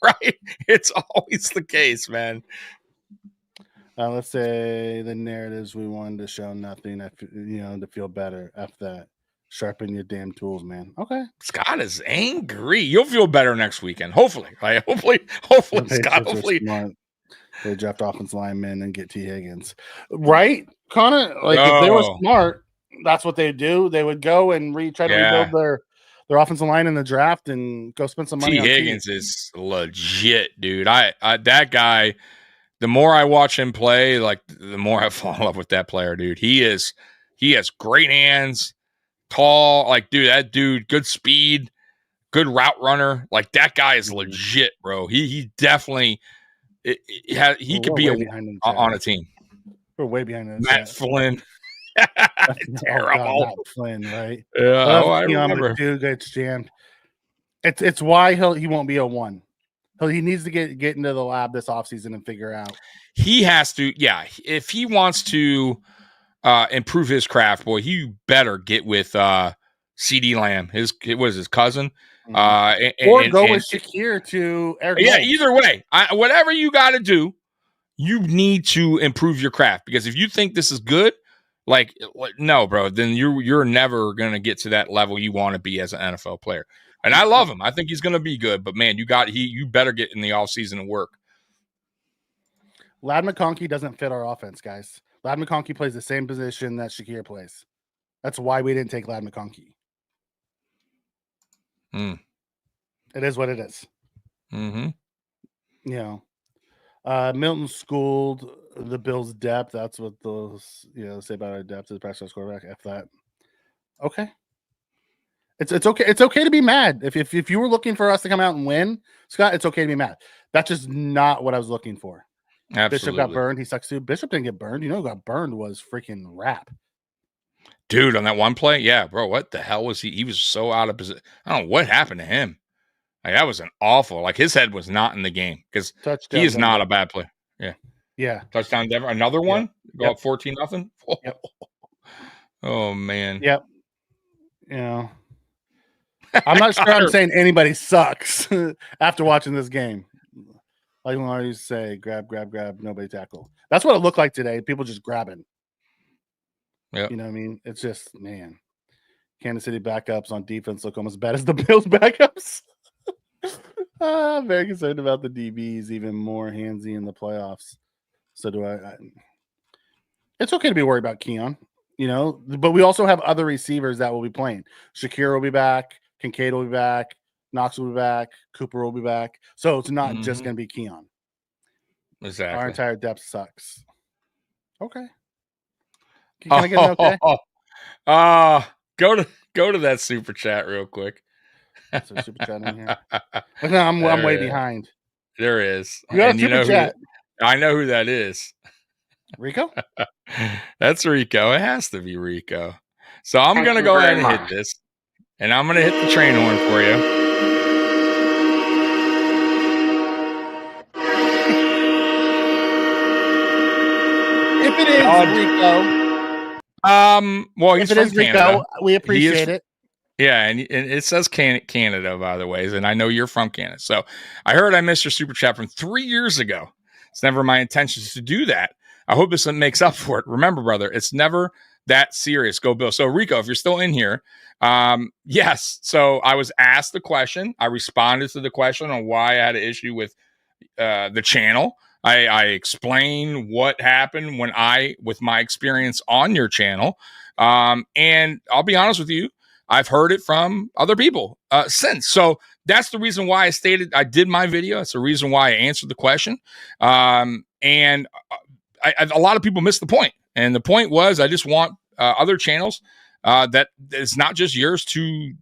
right? It's always the case, man. Let's say the narratives we wanted to show nothing, to feel better after that. Sharpen your damn tools, man. Okay. Scott is angry. You'll feel better next weekend. Hopefully. Hopefully, Scott. Hopefully. They draft offensive linemen and get T. Higgins. Right? Connor, if they were smart, that's what they'd do. They would go and try to rebuild their offensive line in the draft and go spend some money on Higgins is legit, dude. I that guy, the more I watch him play, like the more I fall in love with that player, dude. He has great hands. Tall, that dude, good speed, good route runner. Like that guy is legit, bro. He definitely he could be on a team. We're way behind him. Matt Flynn. Terrible. Matt Flynn, right? Yeah, I remember. Dude gets jammed. It's why he won't be a 1. He needs to get into the lab this offseason and figure out. He has to, yeah. If he wants to improve his craft, boy, he better get with CD Lamb. His cousin. Or go with Shakir to Eric. Yeah, either way, whatever you got to do, you need to improve your craft, because if you think this is good, like no, bro, then you're never gonna get to that level you want to be as an NFL player. And I love him. I think he's gonna be good, but man, you better get in the offseason and work. Ladd McConkey doesn't fit our offense, guys. Ladd McConkey plays the same position that Shakir plays. That's why we didn't take Ladd McConkey. It is what it is. Mm-hmm. You know, Milton schooled the Bills' depth. That's what those say about our depth as a practice quarterback. F that. Okay. It's okay. It's okay to be mad. If you were looking for us to come out and win, Scott, it's okay to be mad. That's just not what I was looking for. Absolutely. Bishop got burned. He sucks too. Bishop didn't get burned. Who got burned was freaking Rap. Dude, on that one play, yeah, bro, what the hell was he? He was so out of position. I don't know what happened to him. Like, that was an awful. Like, his head was not in the game, because he is not a bad player. Yeah. Yeah. Touchdown Denver. Another one? Yep. Go up 14-0? Yep. Oh, man. Yep. I'm not sure I'm saying anybody sucks after watching this game. Like when I used to say, grab, nobody tackle. That's what it looked like today. People just grabbing. Yeah. You know what I mean? It's just, man. Kansas City backups on defense look almost as bad as the Bills backups. I'm very concerned about the DBs, even more handsy in the playoffs. So do I. It's okay to be worried about Keon, but we also have other receivers that will be playing. Shakir will be back. Kincaid will be back. Knox will be back. Cooper will be back. So it's not just going to be Keon. Exactly. Our entire depth sucks. Okay. Can I get an okay? Go to that super chat real quick. Is there a super chat in here? No, I'm way behind. There is. You got a super chat. I know who that is. Rico? That's Rico. It has to be Rico. So I'm going to go ahead and hit this. And I'm going to hit the train horn for you. If it is Rico. Well, he's from Canada. Rico, we appreciate it. Yeah, and it says Canada, by the way, and I know you're from Canada. So I heard I missed your super chat from 3 years ago. It's never my intention to do that. I hope this makes up for it. Remember, brother, it's never that serious. Go Bill. So Rico, if you're still in here, yes. So I was asked the question. I responded to the question on why I had an issue with the channel. I explained what happened with my experience on your channel. And I'll be honest with you, I've heard it from other people since. So that's the reason why I did my video. That's the reason why I answered the question. And a lot of people missed the point. And the point was, I just want other channels that it's not just yours to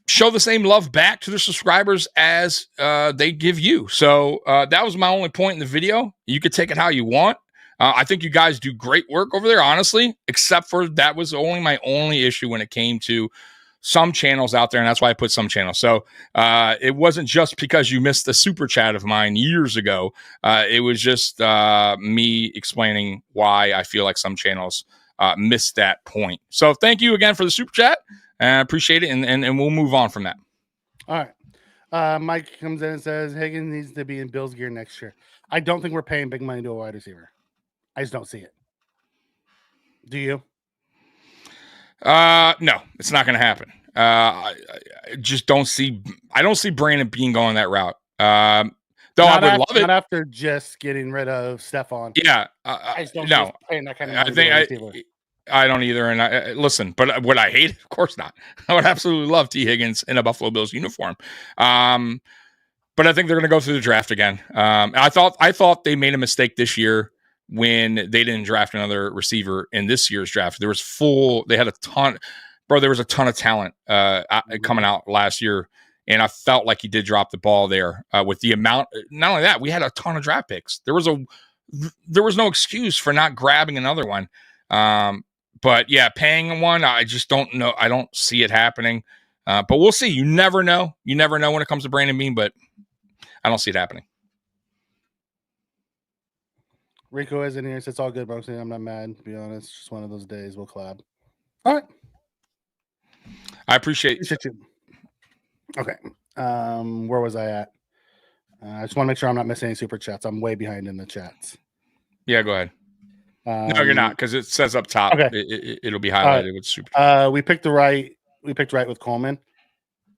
show the same love back to their subscribers as they give you. So that was my only point in the video. You could take it how you want. I think you guys do great work over there, honestly, except for that was my only issue when it came to some channels out there, and that's why I put some channels. So it wasn't just because you missed the super chat of mine years ago. It was just me explaining why I feel like some channels missed that point. So thank you again for the super chat. I appreciate it, and we'll move on from that. All right. Mike comes in and says, Higgins needs to be in Bills gear next year. I don't think we're paying big money to a wide receiver. I just don't see it. Do you? No, it's not going to happen. I just don't see. I don't see Brandon Bean going that route. Though I would love it. Not after just getting rid of Stephon. Yeah. I just don't see us paying that kind of money. I think I don't either. And listen, but would I hate it? Of course not. I would absolutely love T. Higgins in a Buffalo Bills uniform. But I think they're going to go through the draft again. I thought they made a mistake this year when they didn't draft another receiver in this year's draft. There was they had a ton, bro. There was a ton of talent coming out last year, and I felt like he did drop the ball there with the amount. Not only that, we had a ton of draft picks. There was no excuse for not grabbing another one. But yeah, paying one, I just don't know. I don't see it happening. But we'll see. You never know. You never know when it comes to Brandon Beane, but I don't see it happening. Rico is in here. So it's all good, bro. I'm not mad, to be honest. Just one of those days. We'll collab. All right. I appreciate you. Okay. Where was I at? I just want to make sure I'm not missing any super chats. I'm way behind in the chats. Yeah, go ahead. No, you're not, because it says up top. Okay. It'll be highlighted with super. We picked right with Coleman.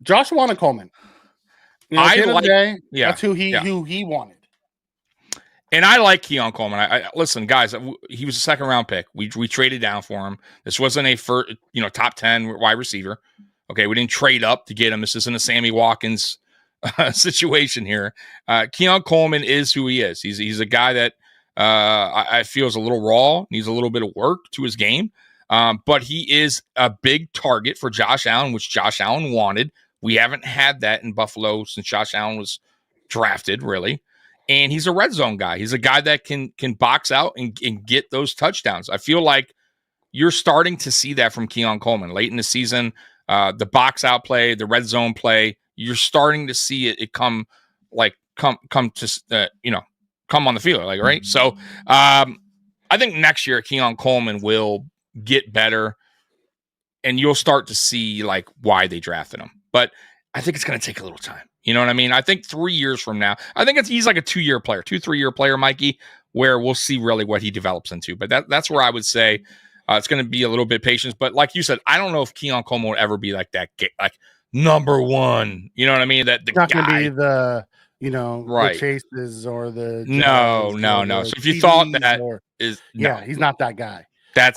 Josh wanted Coleman. You know, at the end of the day, that's who he wanted. And I like Keon Coleman. I listen, guys. He was a second round pick. We traded down for him. This wasn't a first, top 10 wide receiver. Okay, we didn't trade up to get him. This isn't a Sammy Watkins situation here. Keon Coleman is who he is. He's a guy that I feel is a little raw. Needs a little bit of work to his game. But he is a big target for Josh Allen, which Josh Allen wanted. We haven't had that in Buffalo since Josh Allen was drafted, really. And he's a red zone guy. He's a guy that can box out and get those touchdowns. I feel like you're starting to see that from Keon Coleman late in the season. The box out play, the red zone play, you're starting to see it come on the field, right? So I think next year Keon Coleman will get better, and you'll start to see why they drafted him. But I think it's going to take a little time. You know what I mean? I think 3 years from now, I think he's like a 2-year player, 3-year player, Mikey, where we'll see really what he develops into. But that's where I would say it's going to be a little bit patience. But like you said, I don't know if Keon Coleman will ever be like that, number one. You know what I mean? That the not going to be the right. the Chases or the no. So if you thought that he's not that guy.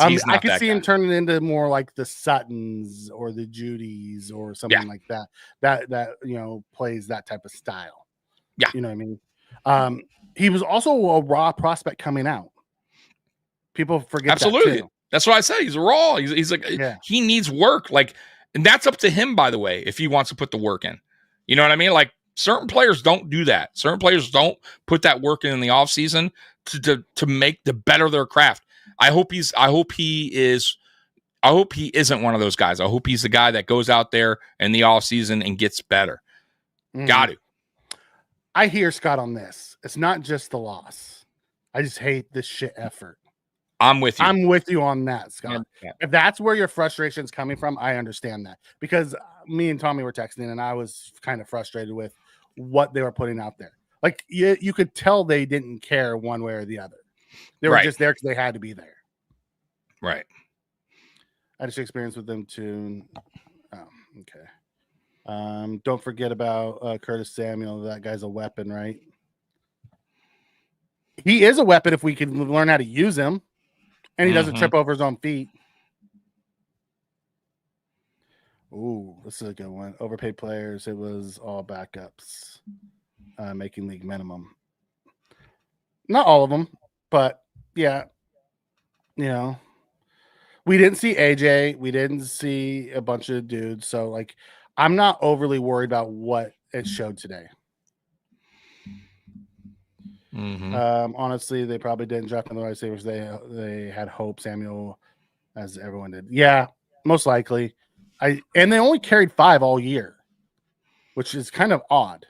He's not I could that see guy. him turning into more like the Suttons or the Judys or something like that. That plays that type of style. Yeah, you know what I mean. He was also a raw prospect coming out. People forget absolutely. That too. That's what I said. He's raw. He's like he needs work. And that's up to him, by the way, if he wants to put the work in. You know what I mean? Certain players don't do that. Certain players don't put that work in the offseason to make the better their craft. I hope he isn't one of those guys. I hope he's the guy that goes out there in the offseason and gets better. Got to. I hear Scott on this. It's not just the loss. I just hate this shit effort. I'm with you. I'm with you on that, Scott. Yeah. If that's where your frustration is coming from, I understand that. Because me and Tommy were texting, and I was kind of frustrated with what they were putting out there. You could tell they didn't care one way or the other. They were just there because they had to be there. Right. I had experience with them too. Oh, okay. Don't forget about Curtis Samuel. That guy's a weapon, right? He is a weapon if we can learn how to use him. And he doesn't trip over his own feet. Ooh, this is a good one. Overpaid players. It was all backups making league minimum. Not all of them, but yeah. We didn't see AJ. We didn't see a bunch of dudes. So, I'm not overly worried about what it showed today. Honestly, they probably didn't draft on the wide receivers. They had hope Samuel, as everyone did. Yeah, most likely. And they only carried 5 all year, which is kind of odd.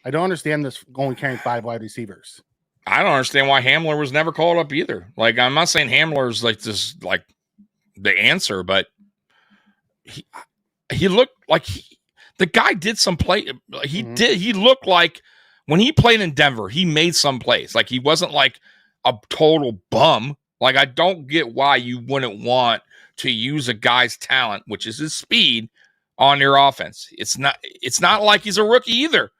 I don't understand this only carrying 5 wide receivers. I don't understand why Hamler was never called up either. I'm not saying Hamler's the answer, but he looked like the guy did some play. He looked like when he played in Denver, he made some plays. He wasn't a total bum. I don't get why you wouldn't want to use a guy's talent, which is his speed, on your offense. It's not like he's a rookie either.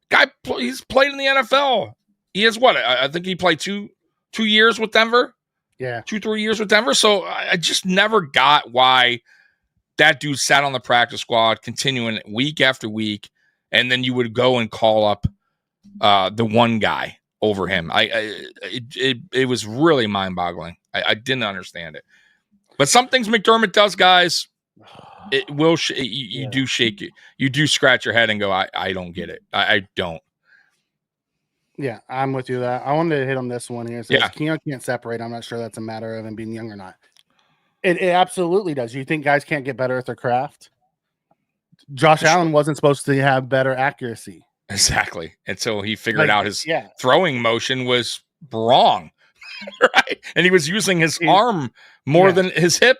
Guy, he's played in the NFL. He has what? I think he played two years with Denver. Yeah. 2-3 years with Denver. So I just never got why that dude sat on the practice squad, continuing week after week, and then you would go and call up the one guy over him. It was really mind-boggling. I didn't understand it. But some things McDermott does, guys, it will you do shake it. You do scratch your head and go, I don't get it. I don't. Yeah, I'm with you. That I wanted to hit on this one here. It says Keon can't separate. I'm not sure that's a matter of him being young or not. It absolutely does. You think guys can't get better at their craft? Josh Allen wasn't supposed to have better accuracy. Exactly. Until he figured out his yeah. throwing motion was wrong. Right. And he was using his arm more than his hip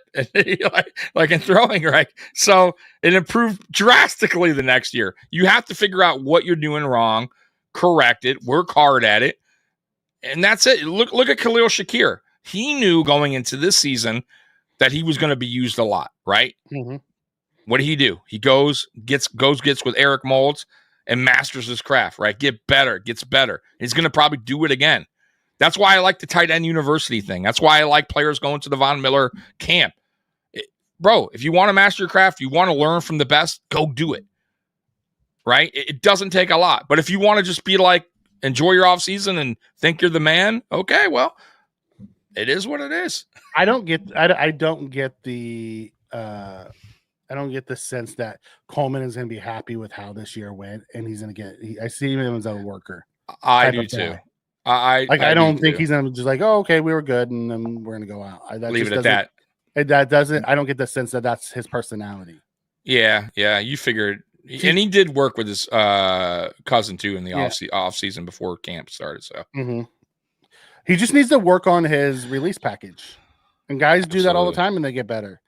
like in throwing, right? So it improved drastically the next year. You have to figure out what you're doing wrong, correct it, work hard at it. And that's it. Look at Khalil Shakir. He knew going into this season that he was going to be used a lot, right? Mm-hmm. What did he do? He gets with Eric Moulds and masters his craft, right? Gets better. He's going to probably do it again. That's why I like the tight end university thing. That's why I like players going to the Von Miller camp. Bro, if you want to master your craft, you want to learn from the best, go do it, right? It doesn't take a lot. But if you want to just be like, enjoy your off season and think you're the man, okay, well, it is what it is. I don't get the sense that Coleman is going to be happy with how this year went, and he's going to get. I see him as a worker. I do too. I don't think he's going to just like, oh, okay, we were good, and then we're going to go out. Leave it at that. That doesn't. I don't get the sense that that's his personality. Yeah. You figured, and he did work with his cousin too in the off season before camp started. So he just needs to work on his release package, and guys do that all the time, and they get better.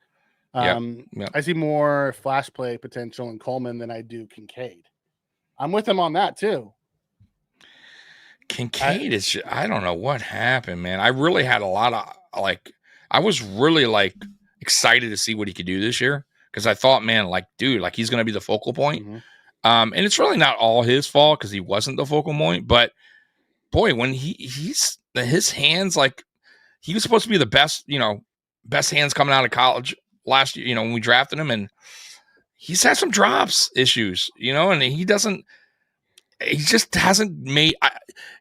I see more flash play potential in Coleman than I do Kincaid. I'm with him on that too. Kincaid I don't know what happened, man. I really had a lot of I was really excited to see what he could do this year because I thought, man, dude, he's going to be the focal point. And it's really not all his fault because he wasn't the focal point, but boy, when his hands, he was supposed to be the best hands coming out of college last year, when we drafted him, and he's had some drops issues, and he just hasn't made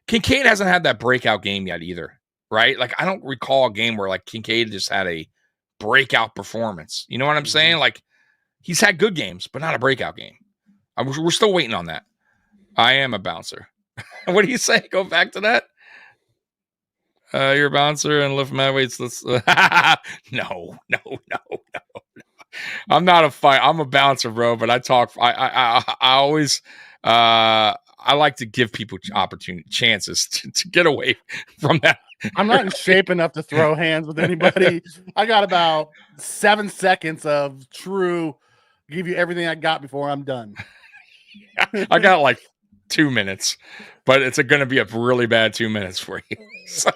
Kincaid hasn't had that breakout game yet either, right? I don't recall a game where Kincaid just had a breakout performance. You know what I'm saying? He's had good games, but not a breakout game. We're still waiting on that. I am a bouncer. What do you say? Go back to that. You're a bouncer and lift my weights. Let's no. I'm not a fight. I'm a bouncer, bro. But I talk. I always. I like to give people chances to get away from that. I'm not in shape enough to throw hands with anybody. I got about 7 seconds of true. Give you everything I got before I'm done. I got 2 minutes, but it's going to be a really bad 2 minutes for you. So.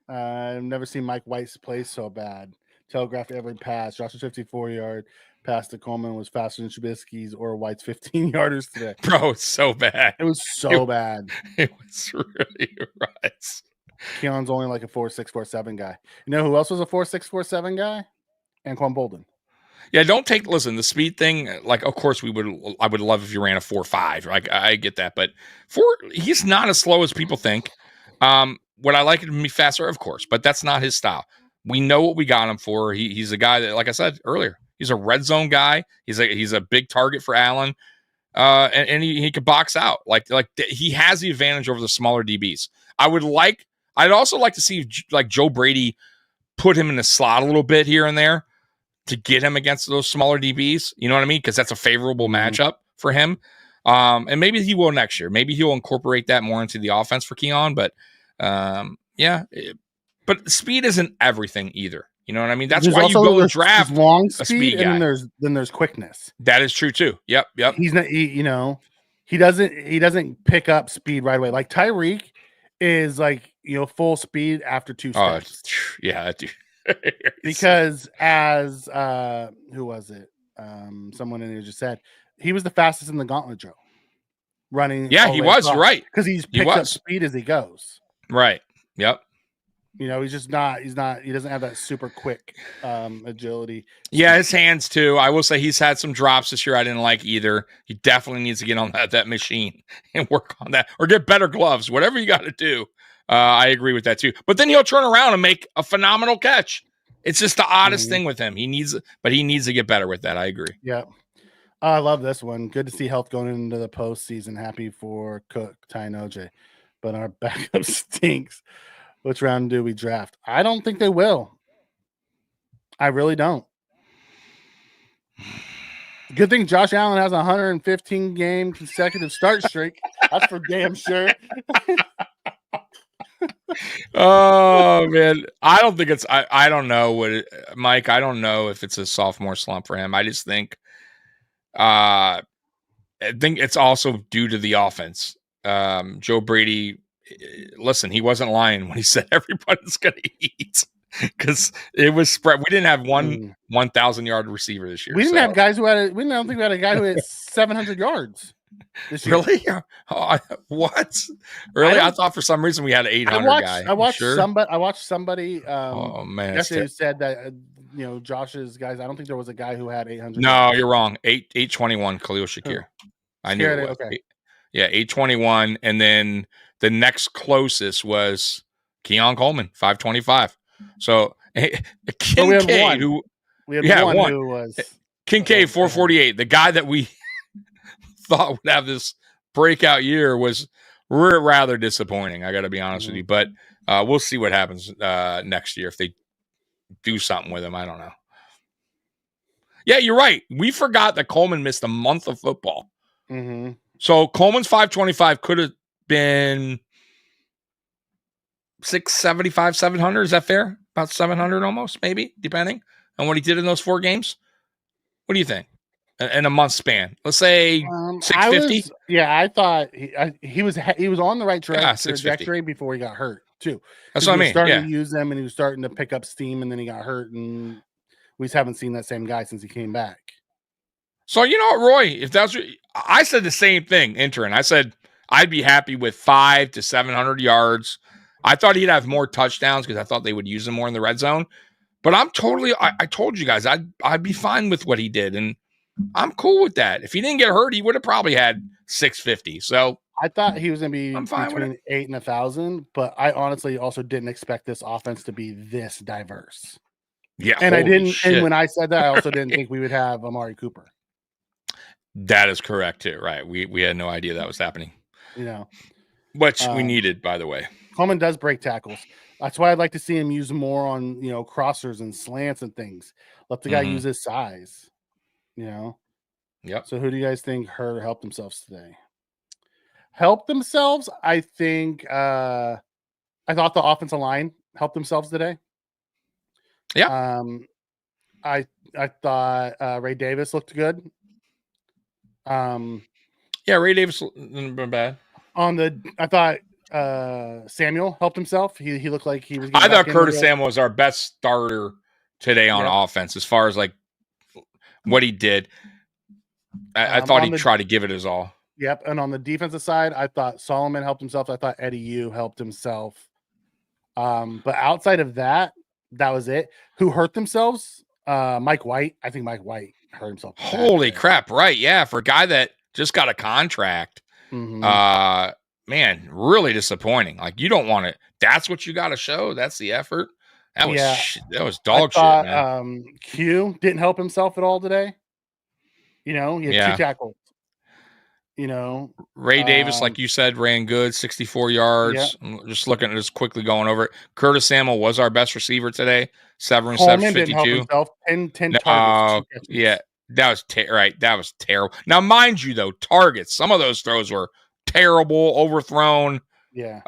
I've never seen Mike White play so bad. Telegraphed every pass. Josh's 54-yard pass to Coleman was faster than Trubisky's or White's 15-yarders today. Bro, it's so bad. It was so bad. It was really right. Keon's only a 4.6, 4.7 guy. You know who else was a 4.6, 4.7 guy? Anquan Bolden. Yeah, listen, the speed thing, of course I would love if you ran a 4.5. I get that, but he's not as slow as people think. Would I like it to be faster? Of course, but that's not his style. We know what we got him for. He's a guy that, like I said earlier, he's a red zone guy. He's a big target for Allen. And he could box out. He has the advantage over the smaller DBs. I'd also like to see Joe Brady put him in the slot a little bit here and there to get him against those smaller DBs. You know what I mean? Because that's a favorable matchup for him. And maybe he will next year. Maybe he'll incorporate that more into the offense for Keon. But but speed isn't everything either. You know what I mean? That's why you go and draft long speed guy. And then there's quickness. That is true too. Yep. He's not. He doesn't pick up speed right away. Tyreek is full speed after 2 steps. Yeah, dude. Because as who was it? Someone in here just said he was the fastest in the gauntlet drill. Running. Yeah, he was. You're right. Because he's picked up speed as he goes. Right. Yep. He's just not. He doesn't have that super quick agility. Yeah, his hands too. I will say he's had some drops this year I didn't like either. He definitely needs to get on that machine and work on that, or get better gloves. Whatever you got to do. I agree with that too. But then he'll turn around and make a phenomenal catch. It's just the oddest thing with him. He needs to get better with that. I agree. Yeah. I love this one. Good to see health going into the postseason. Happy for Cook, Ty, and OJ. But our backup stinks. Which round do we draft? I don't think they will. I really don't. Good thing Josh Allen has a 115 game consecutive start streak. That's for damn sure. Oh man, I don't think it's. I don't know what Mike. I don't know if it's a sophomore slump for him. I just think. I think it's also due to the offense. Joe Brady. Listen, he wasn't lying when he said everybody's going to eat. Because it was spread. We didn't have one 1,000-yard receiver this year. We didn't have guys who had. I don't think we had a guy who had 700 yards this year. Really? What? Really? I thought for some reason we had an 800 guy. I watched somebody. Oh man, yesterday who said that Josh's guys. I don't think there was a guy who had 800. No, yards. You're wrong. 821 Khalil Shakir. I knew it was. Okay. Yeah, 821, and then the next closest was Keon Coleman, 525. So Kincaid, who was Kincaid, 448. The guy that we thought would have this breakout year was rather disappointing. I got to be honest with you, but we'll see what happens next year if they do something with him. I don't know. Yeah, you're right. We forgot that Coleman missed a month of football. Mm-hmm. So Coleman's 525 could have been 675, 700. Is that fair? About 700 almost, maybe, depending on what he did in those 4 games. What do you think? In a month span, let's say 650. I thought he was on the right trajectory before he got hurt too. That's what I mean. Starting to use them, and he was starting to pick up steam, and then he got hurt, and we just haven't seen that same guy since he came back. So you know what, Roy? If that's what I said, the same thing. Entering, I said I'd be happy with 500 to 700 yards. I thought he'd have more touchdowns because I thought they would use him more in the red zone. But I'm totally. I told you guys I'd be fine with what he did, and I'm cool with that. If he didn't get hurt, he would have probably had 650. So I thought he was going to be between 8 and 1,000, but I honestly also didn't expect this offense to be this diverse. Yeah, and I didn't. Shit. And when I said that, I also didn't think we would have Amari Cooper. That is correct too, right? We had no idea that was happening. Which we needed, by the way. Coleman does break tackles. That's why I'd like to see him use more on crossers and slants and things. Let the guy use his size. Yep. So who do you guys think helped themselves today? Helped themselves? I think I thought the offensive line helped themselves today. Yeah. I thought Ray Davis looked good. Yeah, Ray Davis didn't been bad. I thought Samuel helped himself. He looked like he was. I thought Curtis Samuel was our best starter today on offense, as far as like what he did. I thought he tried to give it his all. Yep. And on the defensive side, I thought Solomon helped himself. I thought Eddie Yu helped himself. But outside of that, that was it. Who hurt themselves? Mike White. I think Mike White hurt himself. Holy crap. Right. Yeah. For a guy that just got a contract, man, really disappointing. Like, you don't want it. That's what you got to show. That's the effort. That was dog shit, man. Q didn't help himself at all today. He had 2 tackles. Ray Davis, like you said, ran good, 64 yards. Yeah. I'm just looking at this quickly going over it. Curtis Samuel was our best receiver today. 7 receptions, 52. 10 targets. Yeah, that was right. That was terrible. Now, mind you, though, targets. Some of those throws were terrible, overthrown. Yeah.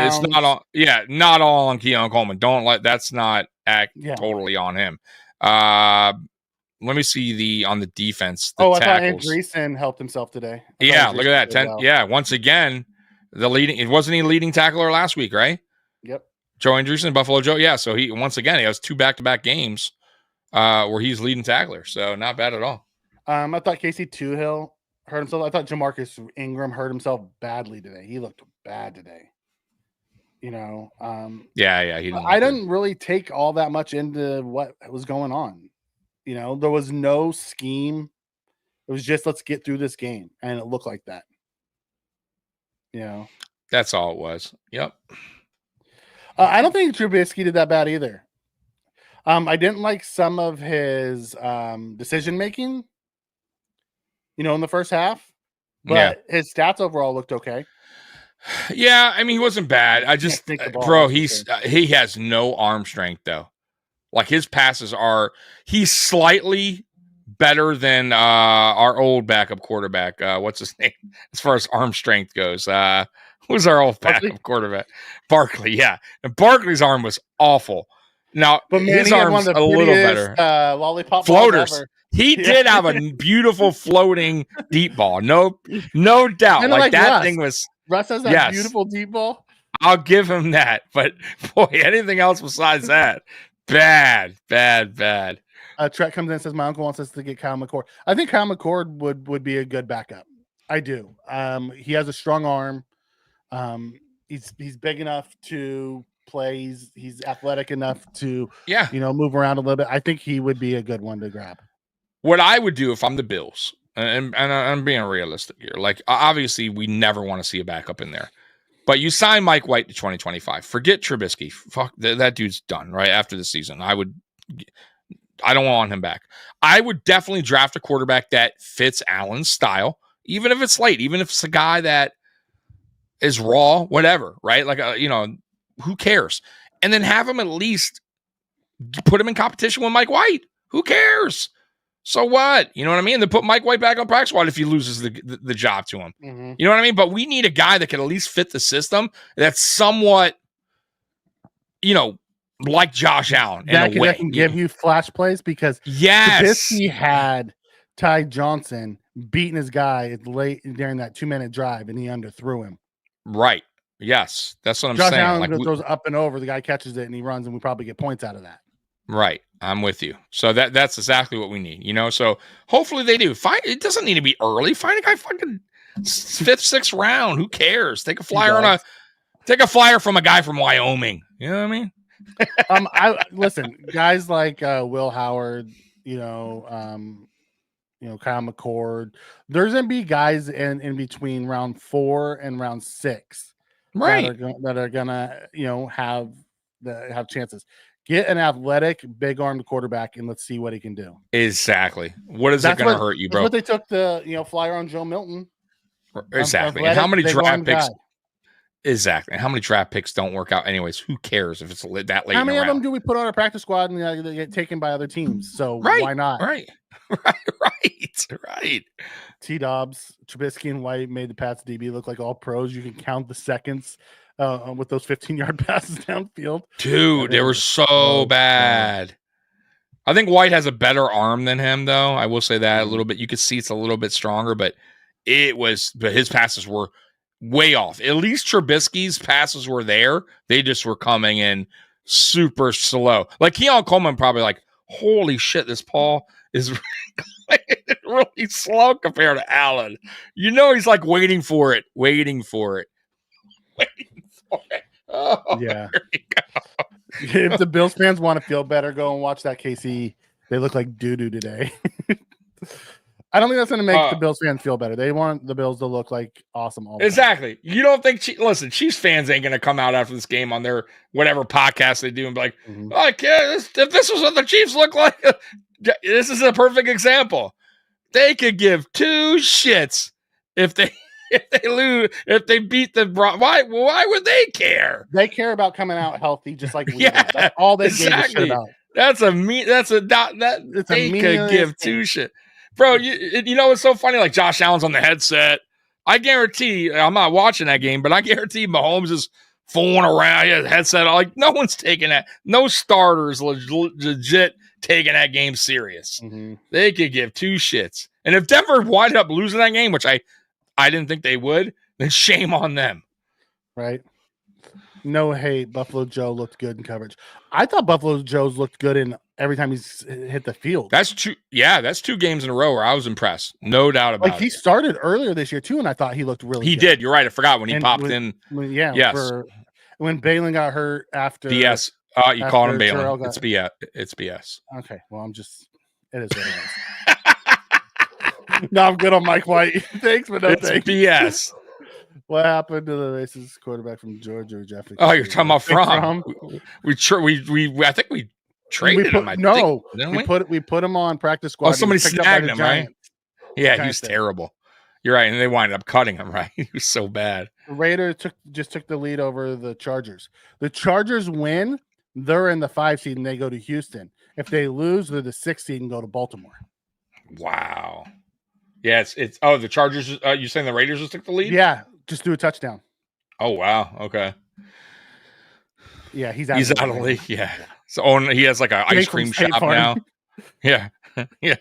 It's not all. Yeah, not all on Keon Coleman. That's not totally on him. Let me see on the defense. I thought Andreessen helped himself today. Look at that. 10. Yeah, once again, it wasn't he leading tackler last week, right? Yep. Joe Andreessen, Buffalo Joe. Yeah, so he has 2 back-to-back games where he's leading tackler. So not bad at all. I thought Casey Toohill hurt himself. I thought Jamarcus Ingram hurt himself badly today. He looked bad today. He didn't. I didn't really take all that much into what was going on. There was no scheme. It was just, let's get through this game. And it looked like that. That's all it was. Yep. I don't think Trubisky did that bad either. I didn't like some of his decision-making, in the first half. But his stats overall looked okay. Yeah, I mean, he wasn't bad. I just, bro, he has no arm strength, though. Like, his passes he's slightly better than our old backup quarterback. What's his name? As far as arm strength goes, who's our old backup quarterback? Barkley. Yeah, and Barkley's arm was awful. Now, but man, his he had arm's one of the a little prettiest, better. lollipop Floaters. balls ever. He did have a beautiful floating deep ball. No doubt. Kinda Like that Russ. thing was. Russ has that Yes. beautiful deep ball. I'll give him that. But boy, anything else besides that, bad. Trent comes in and says, my uncle wants us to get Kyle McCord. I think Kyle McCord would be a good backup. I do. He has a strong arm. He's big enough to play. He's athletic enough to move around a little bit. I think he would be a good one to grab. What I would do if I'm the Bills, and I'm being realistic here, like obviously we never want to see a backup in there, but you sign Mike White to 2025. Forget Trubisky. Fuck that dude's done right after the season. I don't want him back. I would definitely draft a quarterback that fits Allen's style, even if it's late, even if it's a guy that is raw, whatever, right? Like, who cares? And then have him at least put him in competition with Mike White. Who cares? So what? You know what I mean? Then put Mike White back on practice squad if he loses the job to him. Mm-hmm. You know what I mean? But we need a guy that can at least fit the system that's somewhat, like Josh Allen. That can give you flash plays because Trubisky had Ty Johnson beating his guy late during that 2-minute drive and he underthrew him. Right. Yes. That's what I'm saying. Josh Allen goes up and over. The guy catches it and he runs and we probably get points out of that. Right. I'm with you. So that's exactly what we need, So hopefully they do. It doesn't need to be early. Find a guy fucking 5th, 6th round. Who cares? Take a flyer from a guy from Wyoming. You know what I mean? I listen, guys like Will Howard, Kyle McCord. There's gonna be guys in between round 4 and round 6, right? That are gonna have chances. Get an athletic, big-armed quarterback, and let's see what he can do. Exactly. What is it going to hurt you, bro? That's what they took the flyer on Joe Milton. Exactly. And how many draft picks? Exactly. And how many draft picks don't work out anyways? Who cares if it's that late? How many of them do we put on our practice squad and they get taken by other teams? So why not? Right. T. Dobbs, Trubisky, and White made the Pats DB look like all pros. You can count the seconds with those 15-yard passes downfield. Dude, they were so bad. I think White has a better arm than him, though. I will say that a little bit. You could see it's a little bit stronger, but his passes were way off. At least Trubisky's passes were there. They just were coming in super slow. Like Keon Coleman probably like, holy shit, this Paul is really slow compared to Allen. He's like waiting for it. Oh, yeah. If the Bills fans want to feel better, go and watch that KC. They look like doo-doo today. I don't think that's going to make the Bills fans feel better. They want the Bills to look like awesome all the time. You don't think Chiefs fans ain't going to come out after this game on their whatever podcast they do and be like, if this was what the Chiefs look like, this is a perfect example. They could give 2 shits if they lose, if they beat the why would they care? They care about coming out healthy, just like we do. That's all they gave a shit about. They could give 2 shit. Bro, it's so funny, like Josh Allen's on the headset. I guarantee, I'm not watching that game, but I guarantee Mahomes is fooling around. He has a headset. Like, no one's taking that. No starters legit taking that game serious. Mm-hmm. They could give 2 shits. And if Denver wind up losing that game, which I didn't think they would, then shame on them. Right. No hate. Buffalo Joe looked good in coverage. I thought Buffalo Joe's looked good in every time he's hit the field. That's true. Yeah, that's 2 games in a row where I was impressed. No doubt about it. He started earlier this year too, and I thought he looked really good. He did. You're right. I forgot when he popped in. Yes. When Balin got hurt after. BS. You called him Balin. It's BS. It's BS. Okay. Well, it is what it is. No, I'm good on Mike White. Thanks, but no thanks. BS. What happened to the racist quarterback from Georgia, Jeffrey? Oh, you're talking about Fromm. I think we traded him. We put him on practice squad. Oh, somebody snagged him, right? Yeah, he was terrible. You're right, and they winded up cutting him, right? He was so bad. The Raiders just took the lead over the Chargers. The Chargers win, they're in the 5 seed, and they go to Houston. If they lose, they're the 6 seed and go to Baltimore. Wow. Yeah, it's oh, the Chargers. You saying the Raiders just took the lead? Yeah, just do a touchdown. Oh wow. Okay. Yeah, he's out He's of out of the league. Yeah. So he has like an ice Jake from cream State shop Farm. now. Yeah. Yeah.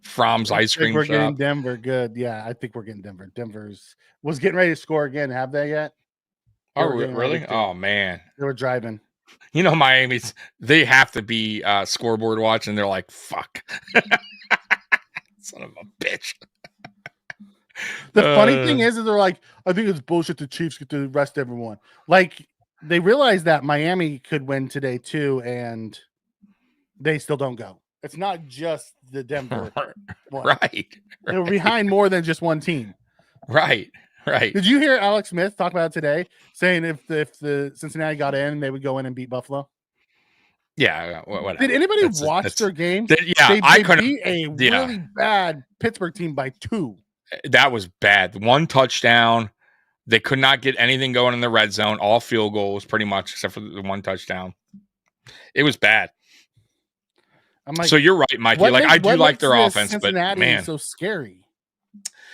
From's ice I think cream we're shop. getting Denver good. Yeah, I think we're getting Denver. Denver's was getting ready to score again. Have they yet? Oh, really? Oh man. They were driving. You know, Miami's they have to be scoreboard watching. They're like, fuck. Son of a bitch. The funny thing is they're like, I think it's bullshit the Chiefs get to rest everyone. Like, they realize that Miami could win today too, and they still don't go. It's not just the Denver one. Right. They're behind more than just one team. Right. Did you hear Alex Smith talk about it today, saying if the Cincinnati got in, they would go in and beat Buffalo? Yeah, whatever. Did anybody watch their game? I couldn't. Beat a really bad Pittsburgh team by 2. That was bad. 1 touchdown. They could not get anything going in the red zone. All field goals, pretty much, except for the 1 touchdown. It was bad. I'm like, so you're right, Mikey. Like I do like their offense, but man, so scary.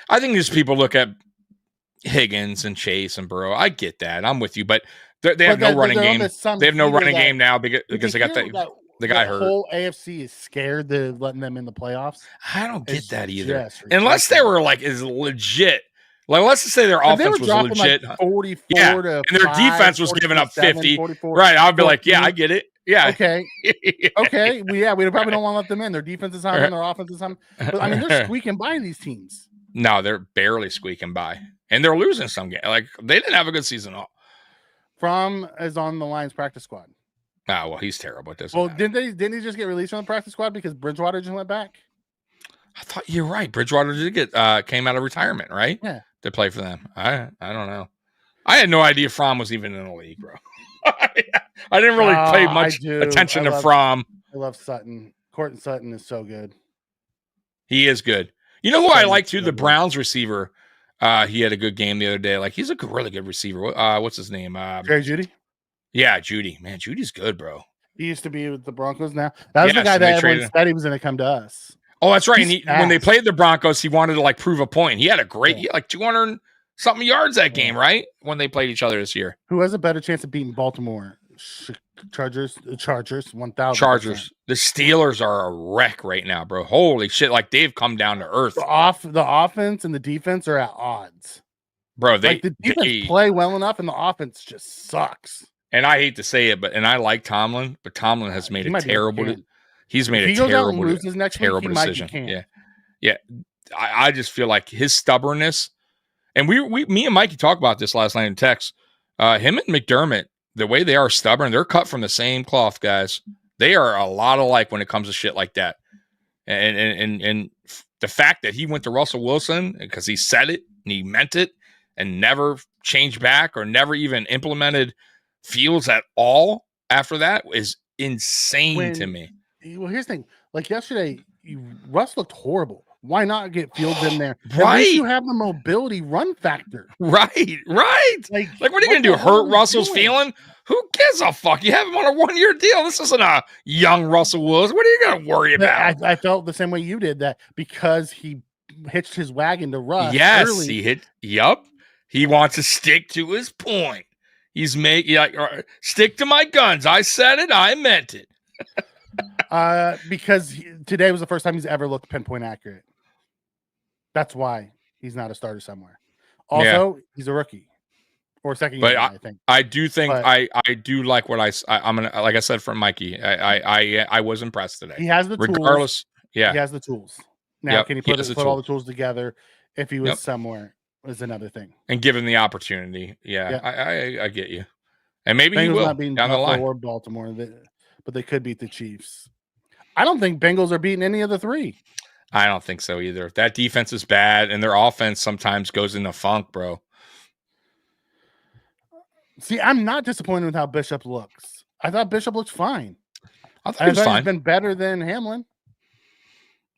I think these people look at Higgins and Chase and Burrow. I get that. I'm with you, but they have no running game. They have no running game now because they got the guy hurt. The whole AFC is scared to letting them in the playoffs. I don't get that either. Unless they were like is legit. Like let's just say their offense was legit. Like 44 to and their defense was giving up 50. 44, right. I'd be like, yeah, I get it. Yeah. Okay. Okay. We probably don't want to let them in. Their defense is high and their offense is high. But I mean, they're squeaking by these teams. No, they're barely squeaking by. And they're losing some games. Like they didn't have a good season at all. Fromm is on the Lions practice squad. Oh, well, he's terrible. It doesn't matter. Didn't he just get released from the practice squad because Bridgewater just went back? I thought you're right. Bridgewater did get came out of retirement, right? Yeah. To play for them. I don't know. I had no idea Fromm was even in the league, bro. I didn't really pay much attention to Fromm. I love Sutton. Courtland Sutton is so good. He is good. You know who I like too? The Browns receiver. He had a good game the other day. Like he's a really good receiver. What's his name? Jerry Jeudy. Yeah, Judy. Man, Judy's good, bro. He used to be with the Broncos now. That was the guy that everyone said he was going to come to us. Oh, that's right. And when they played the Broncos, he wanted to like prove a point. He had a great, he had like 200 something yards that game, right? When they played each other this year. Who has a better chance of beating Baltimore? Chargers, 1,000. Chargers. The Steelers are a wreck right now, bro. Holy shit. Like they've come down to earth. The offense and the defense are at odds. Bro, the defense play well enough and the offense just sucks. And I hate to say it, and I like Tomlin, but Tomlin has made a terrible. He's made a terrible decision. Yeah. I just feel like his stubbornness, and me and Mikey talked about this last night in text. Him and McDermott, the way they are stubborn, they're cut from the same cloth, guys. They are a lot alike when it comes to shit like that. And the fact that he went to Russell Wilson because he said it and he meant it and never changed back or never even implemented Fields at all after that is insane to me. Well, here's the thing. Like yesterday, Russ looked horrible. Why not get Fields in there? Right. At least you have the mobility run factor. Right. Like what are you going to do? Hurt Russell's feeling? Who gives a fuck? You have him on a 1-year deal. This isn't a young Russell Wilson. What are you going to worry about? I felt the same way you did, that because he hitched his wagon to Russ. Yes, early. he hit. Yup. He wants to stick to his point. He's stick to my guns. I said it. I meant it. Because today was the first time he's ever looked pinpoint accurate. That's why he's not a starter somewhere. Also, he's a rookie or second year. I think. I do think I do like what I'm gonna, like I said from Mikey. I was impressed today. He has the regardless. Tools. Yeah, he has the tools. Now, can he put all the tools together? If he was somewhere, is another thing. And give him the opportunity. Yeah. I get you. And maybe he will not beating down the line. Or Baltimore, but they could beat the Chiefs. I don't think Bengals are beating any of the 3. I don't think so either. That defense is bad, and their offense sometimes goes into funk, bro. See, I'm not disappointed with how Bishop looks. I thought Bishop looked fine. I thought he was fine. He's been better than Hamlin.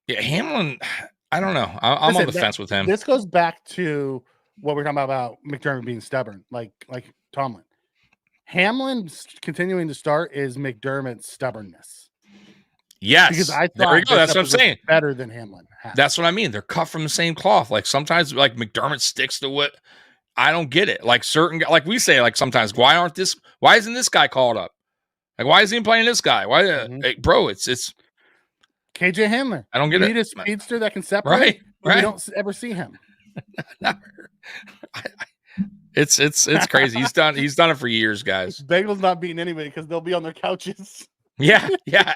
Yeah, Hamlin, I don't know. I'm on the fence with him. This goes back to what we're talking about McDermott being stubborn, like Tomlin. Hamlin continuing to start is McDermott's stubbornness. Yes. Because I there thought we go. That's what I'm Bishop was saying. better than Hamlin. That's what I mean. They're cut from the same cloth. Like sometimes, like McDermott sticks to what I don't get it. Like certain, like we say, like sometimes, why isn't this guy called up? Like, why is he playing this guy? Why, hey, bro? It's KJ Hamler. I don't get you it. need a speedster that can separate. Right. But we don't ever see him. It's crazy. He's done it for years, guys. Bengals not beating anybody because they'll be on their couches. Yeah,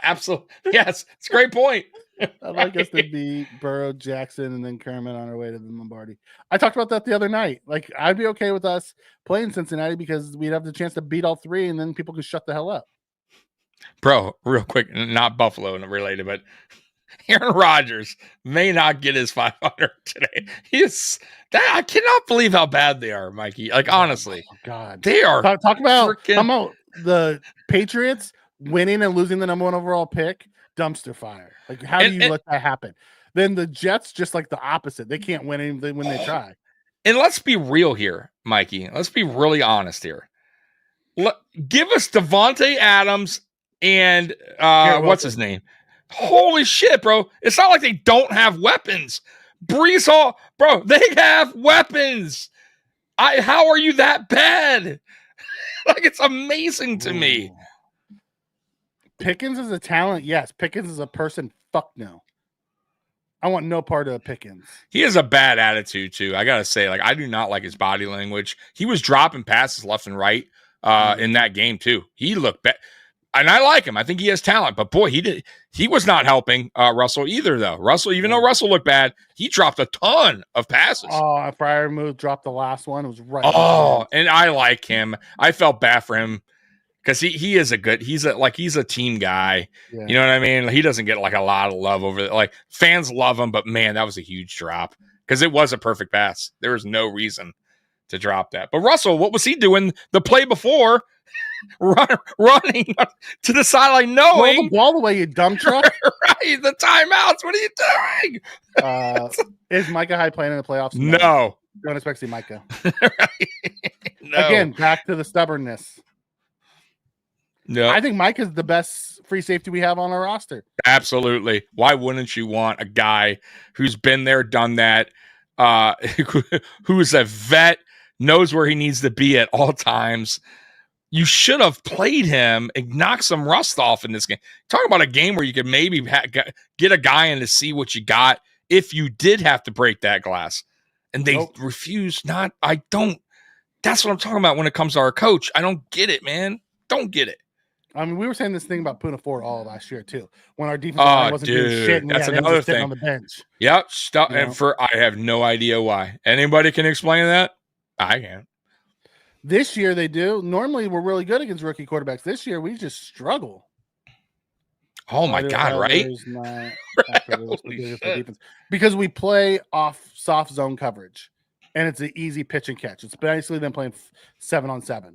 absolutely. Yes, it's a great point. I'd like us to beat Burrow, Jackson, and then Kermit on our way to the Lombardi. I talked about that the other night. Like, I'd be okay with us playing Cincinnati because we'd have the chance to beat all three, and then people could shut the hell up. Bro, real quick, not Buffalo related, but Aaron Rodgers may not get his 500 today. I cannot believe how bad they are, Mikey. Like, honestly, God, they are. Talk about the Patriots winning and losing the number 1 overall pick. Dumpster fire. Like, how do you let that happen? Then the Jets, just like the opposite. They can't win anything when they try. And let's be real here, Mikey. Let's be really honest here. Give us Devontae Adams and what's his name? Holy shit, bro. It's not like they don't have weapons. Brees Hall, bro, they have weapons. How are you that bad? Like, it's amazing to me. Pickens is a talent, yes. Pickens is a person, fuck no. I want no part of Pickens. He has a bad attitude, too. I got to say, like, I do not like his body language. He was dropping passes left and right in that game, too. He looked bad. And I like him. I think he has talent. But, boy, he was not helping Russell either, though. Even though Russell looked bad, he dropped a ton of passes. Oh, Freiermuth dropped the last one. It was right. Oh, and I like him. I felt bad for him. Because he's a team guy. Yeah. You know what I mean? He doesn't get like a lot of love over it. Like, fans love him, but man, that was a huge drop. Because it was a perfect pass. There was no reason to drop that. But Russell, what was he doing the play before? Running to the sideline, knowing roll the ball away, you dumb truck. Right, the timeouts. What are you doing? Is Micah Hyde playing in the playoffs? No. Don't expect to see Micah. Right. No. Again, back to the stubbornness. No, I think Mike is the best free safety we have on our roster. Absolutely. Why wouldn't you want a guy who's been there, done that, who's a vet, knows where he needs to be at all times? You should have played him and knocked some rust off in this game. Talking about a game where you could maybe get a guy in to see what you got if you did have to break that glass. And they refuse not. I don't. That's what I'm talking about when it comes to our coach. I don't get it, man. Don't get it. I mean, we were saying this thing about Puna Ford all last year too, when our defense line wasn't doing shit. And that's another thing on the bench. Yep, I have no idea why. Anybody can explain that? I can't. This year they do. Normally we're really good against rookie quarterbacks. This year we just struggle. Oh my God! Right? Because we play off soft zone coverage, and it's an easy pitch and catch. It's basically them playing 7-on-7.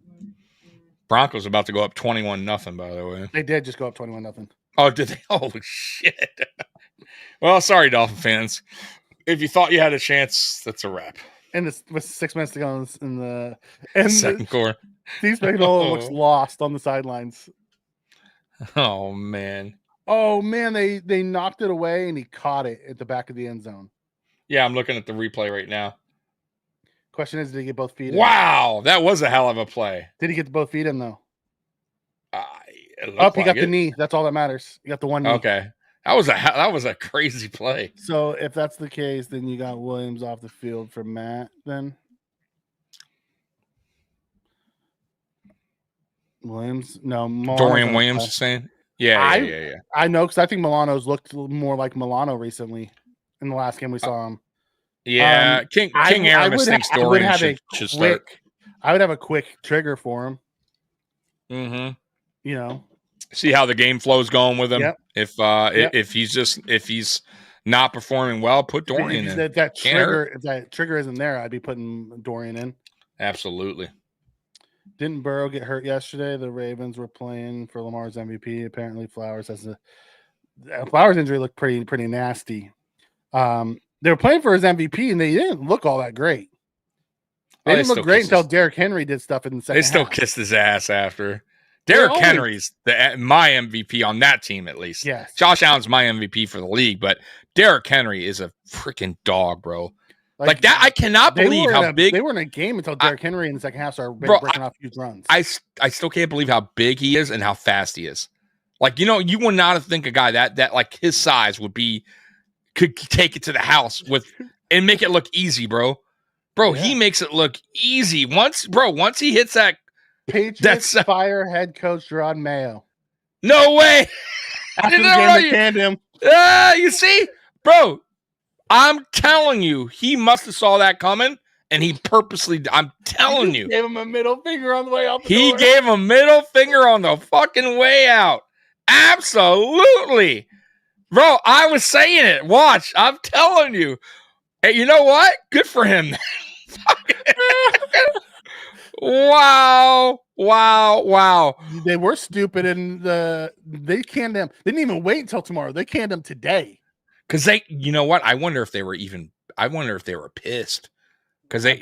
Broncos about to go up 21-0, by the way. They did just go up 21-0. Oh, did they? Oh, shit. Well, sorry, Dolphin fans. If you thought you had a chance, that's a wrap. And with 6 minutes to go in the second quarter. Steve Spagnuolo looks lost on the sidelines. Oh, man. Oh, man, they knocked it away, and he caught it at the back of the end zone. Yeah, I'm looking at the replay right now. Question is, did he get both feet in? Wow, that was a hell of a play. Did he get both feet in, though? He got the knee. That's all that matters. You got the one knee. Okay. That was a crazy play. So if that's the case, then you got Williams off the field for Matt, then? Williams? No. Dorian Williams is saying? Yeah. I know, because I think Milano's looked more like Milano recently in the last game we saw him. Yeah, King Aramis thinks Dorian should start. I would have a quick trigger for him. Mm-hmm. You know, see how the game flow's going with him. Yep. If he's not performing well, put Dorian in. If that trigger isn't there, I'd be putting Dorian in. Absolutely. Didn't Burrow get hurt yesterday? The Ravens were playing for Lamar's MVP. Apparently, Flowers injury looked pretty nasty. They were playing for his MVP, and they didn't look all that great. They didn't look great until Derrick Henry did stuff in the second half. They still kissed his ass after. Derrick Henry's my MVP on that team, at least. Yes. Josh Allen's my MVP for the league, but Derrick Henry is a freaking dog, bro. Like that, I cannot believe how big they were in a game until Derrick Henry in the second half started breaking off huge runs. I still can't believe how big he is and how fast he is. Like, you would not think a guy that like his size could take it to the house and make it look easy, bro. Bro, he makes it look easy. Once he hits that Patriots fire head coach Gerard Mayo. No way. After the game, they canned him. You see, bro. I'm telling you, he must have saw that coming, and he purposely. I'm telling you, gave him a middle finger on the way out. He gave him a middle finger on the fucking way out. Absolutely, bro. I was saying it. Watch, I'm telling you. Hey, you know what? Good for him. Wow. They were stupid, and they canned him. They didn't even wait until tomorrow. They canned him today. Because you know what? I wonder if they were pissed. Because I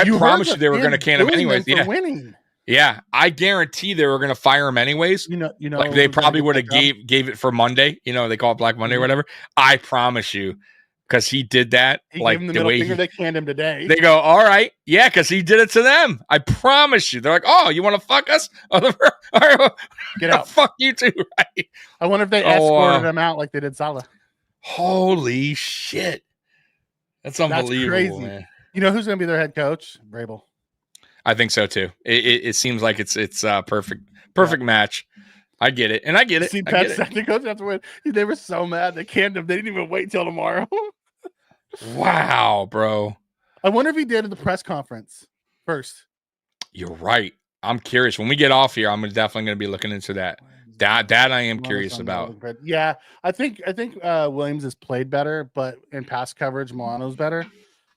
promise you they were going to can him anyways. Yeah, winning. Yeah, I guarantee they were going to fire him anyways. Like they probably would have gave it for Monday. They call it Black Monday or whatever. I promise you, because he did that. He gave him the middle finger. They canned him today. They go, all right, yeah, because he did it to them. I promise you. They're like, oh, you want to fuck us? Get out. Fuck you too, right? I wonder if they escorted him out like they did Salah. Holy shit. That's unbelievable. That's crazy. Man. You know who's going to be their head coach? Vrabel. I think so too. It seems like it's perfect match. I get it. And I get it. See, Pat's second coach after win. They were so mad. They canned him. They didn't even wait till tomorrow. Wow, bro. I wonder if he did at the press conference first. You're right. I'm curious. When we get off here, I'm definitely going to be looking into that. That I am curious about. Yeah, I think Williams has played better, but in pass coverage, Milano's better.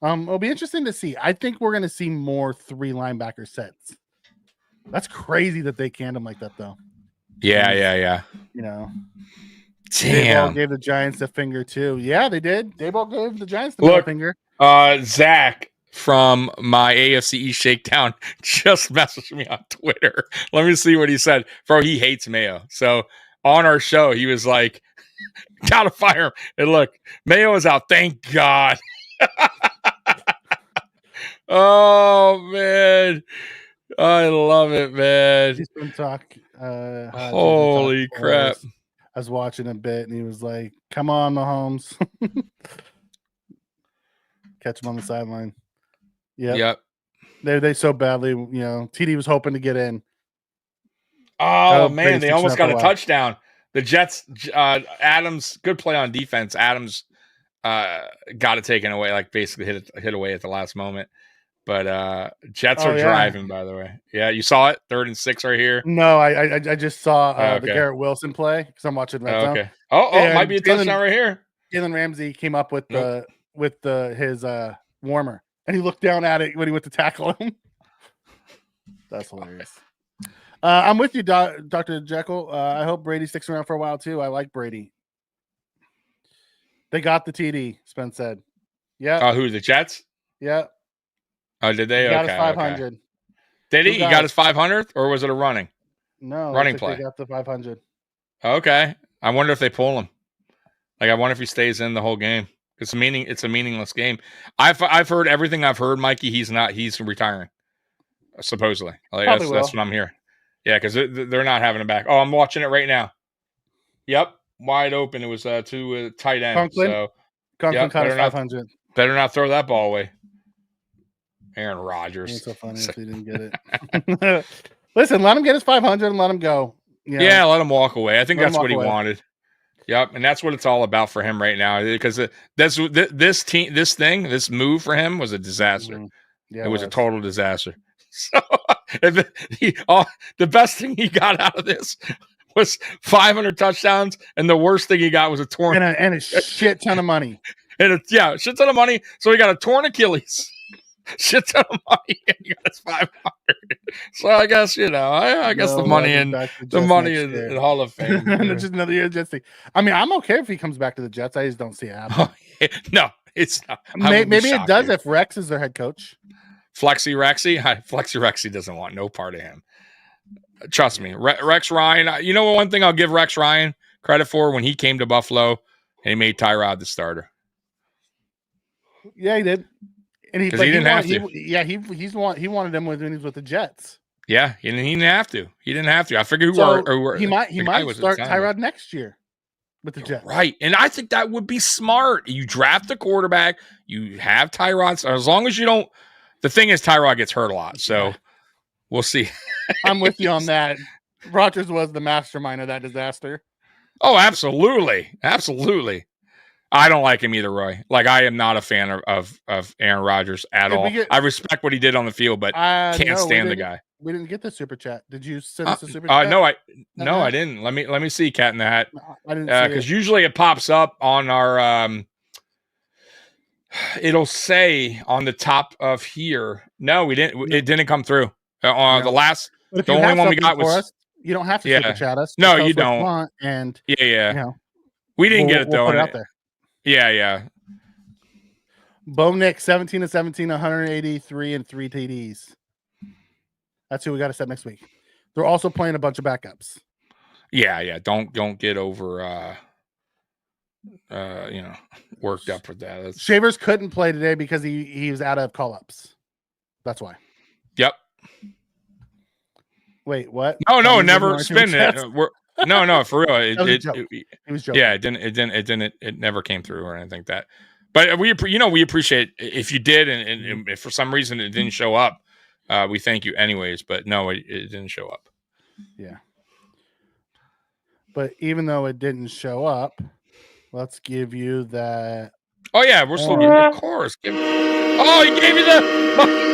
It'll be interesting to see. I think we're going to see more 3 linebacker sets. That's crazy that they canned him like that, though. Yeah. Damn. Dayball gave the Giants a finger too. Yeah, they did. Dayball gave the Giants the finger. Zach from my AFC East Shakedown just messaged me on Twitter. Let me see what he said. Bro, he hates Mayo. So on our show, he was like, gotta fire him. And look, Mayo is out. Thank God. Oh, man. I love it, man. He's been talking. Holy crap. I was watching a bit, and he was like, come on, Mahomes. Catch him on the sideline. Yep. They so badly, TD was hoping to get in. Oh, man, they almost got a touchdown. The Jets, Adams, good play on defense. Adams got it taken away, like basically hit away at the last moment. But Jets are driving, by the way. Yeah, you saw it? 3rd and 6 right here. No, I just saw the Garrett Wilson play because I'm watching Red Zone. Okay. Oh, might be a touchdown right here. Jalen Ramsey came up with his warmer, and he looked down at it when he went to tackle him. That's hilarious. I'm with you, Dr. Jekyll. I hope Brady sticks around for a while too. I like Brady. They got the TD, Spence said. Yeah. Who, the Jets? Yeah. Oh, did they? He got his 500. Okay. Did he? He got his 500th, or was it a running? No, running play. They got the 500. Okay. I wonder if they pull him. Like, I wonder if he stays in the whole game. It's a meaningless game. I've heard everything I've heard, Mikey. He's retiring, supposedly. Like, that's what I'm hearing. Yeah, because they're not having him back. Oh, I'm watching it right now. Yep, wide open. It was to tight end. Conklin caught his 500. Better not throw that ball away. Aaron Rodgers. It's so funny if he didn't get it. Listen, let him get his 500 and let him go. Yeah, let him walk away. I think that's what he wanted. Yep, and that's what it's all about for him right now. Because this move for him was a disaster. Mm-hmm. Yeah, it was a total disaster. So the best thing he got out of this was 500 touchdowns, and the worst thing he got was a torn and a shit ton of money. A shit ton of money. So he got a torn Achilles. Shit ton of money, and he got his 500. So I guess I guess the money in the Hall of Fame. Just another year Jets thing. I mean, I'm okay if he comes back to the Jets. I just don't see it happening. No, it's not. Maybe it does if Rex is their head coach. Flexi Rexy doesn't want no part of him. Trust me, Rex Ryan. You know what? One thing I'll give Rex Ryan credit for when he came to Buffalo and he made Tyrod the starter. Yeah, he did. And he didn't have to. He wanted him when he was with the Jets. Yeah, he didn't have to. He didn't have to. I figured he might start Tyrod next year with the Jets. Right. And I think that would be smart. You draft a quarterback, you have Tyrod. As long as you don't. The thing is, Tyrod gets hurt a lot. So we'll see. I'm with you on that. Rodgers was the mastermind of that disaster. Oh, absolutely. Absolutely. I don't like him either, Roy. Like, I am not a fan of Aaron Rodgers at all. I respect what he did on the field, but can't stand the guy. We didn't get the super chat. Did you send us a super chat? No, I didn't. Let me see Cat in the Hat. No, I didn't see because usually it pops up on our it'll say on the top of here. No, we didn't. It didn't come through. The only one we got was. You don't have to super chat us. No, you don't. And we didn't get it though. We'll put it out there. Yeah. Bo Nick, 17 to 17, 183 and 3 TDs. That's who we got to set next week. They're also playing a bunch of backups. Yeah. Don't get over worked up with that. Shavers couldn't play today because he was out of call-ups. That's why. Yep. Wait, what? No, never spin it. No, for real. It was joking. Yeah, it never came through or anything like that. But we appreciate if you did, and if for some reason it didn't show up, we thank you anyways. But no, it didn't show up. Yeah. But even though it didn't show up, let's give you that. Oh yeah, we're still giving you the chorus. He gave you the.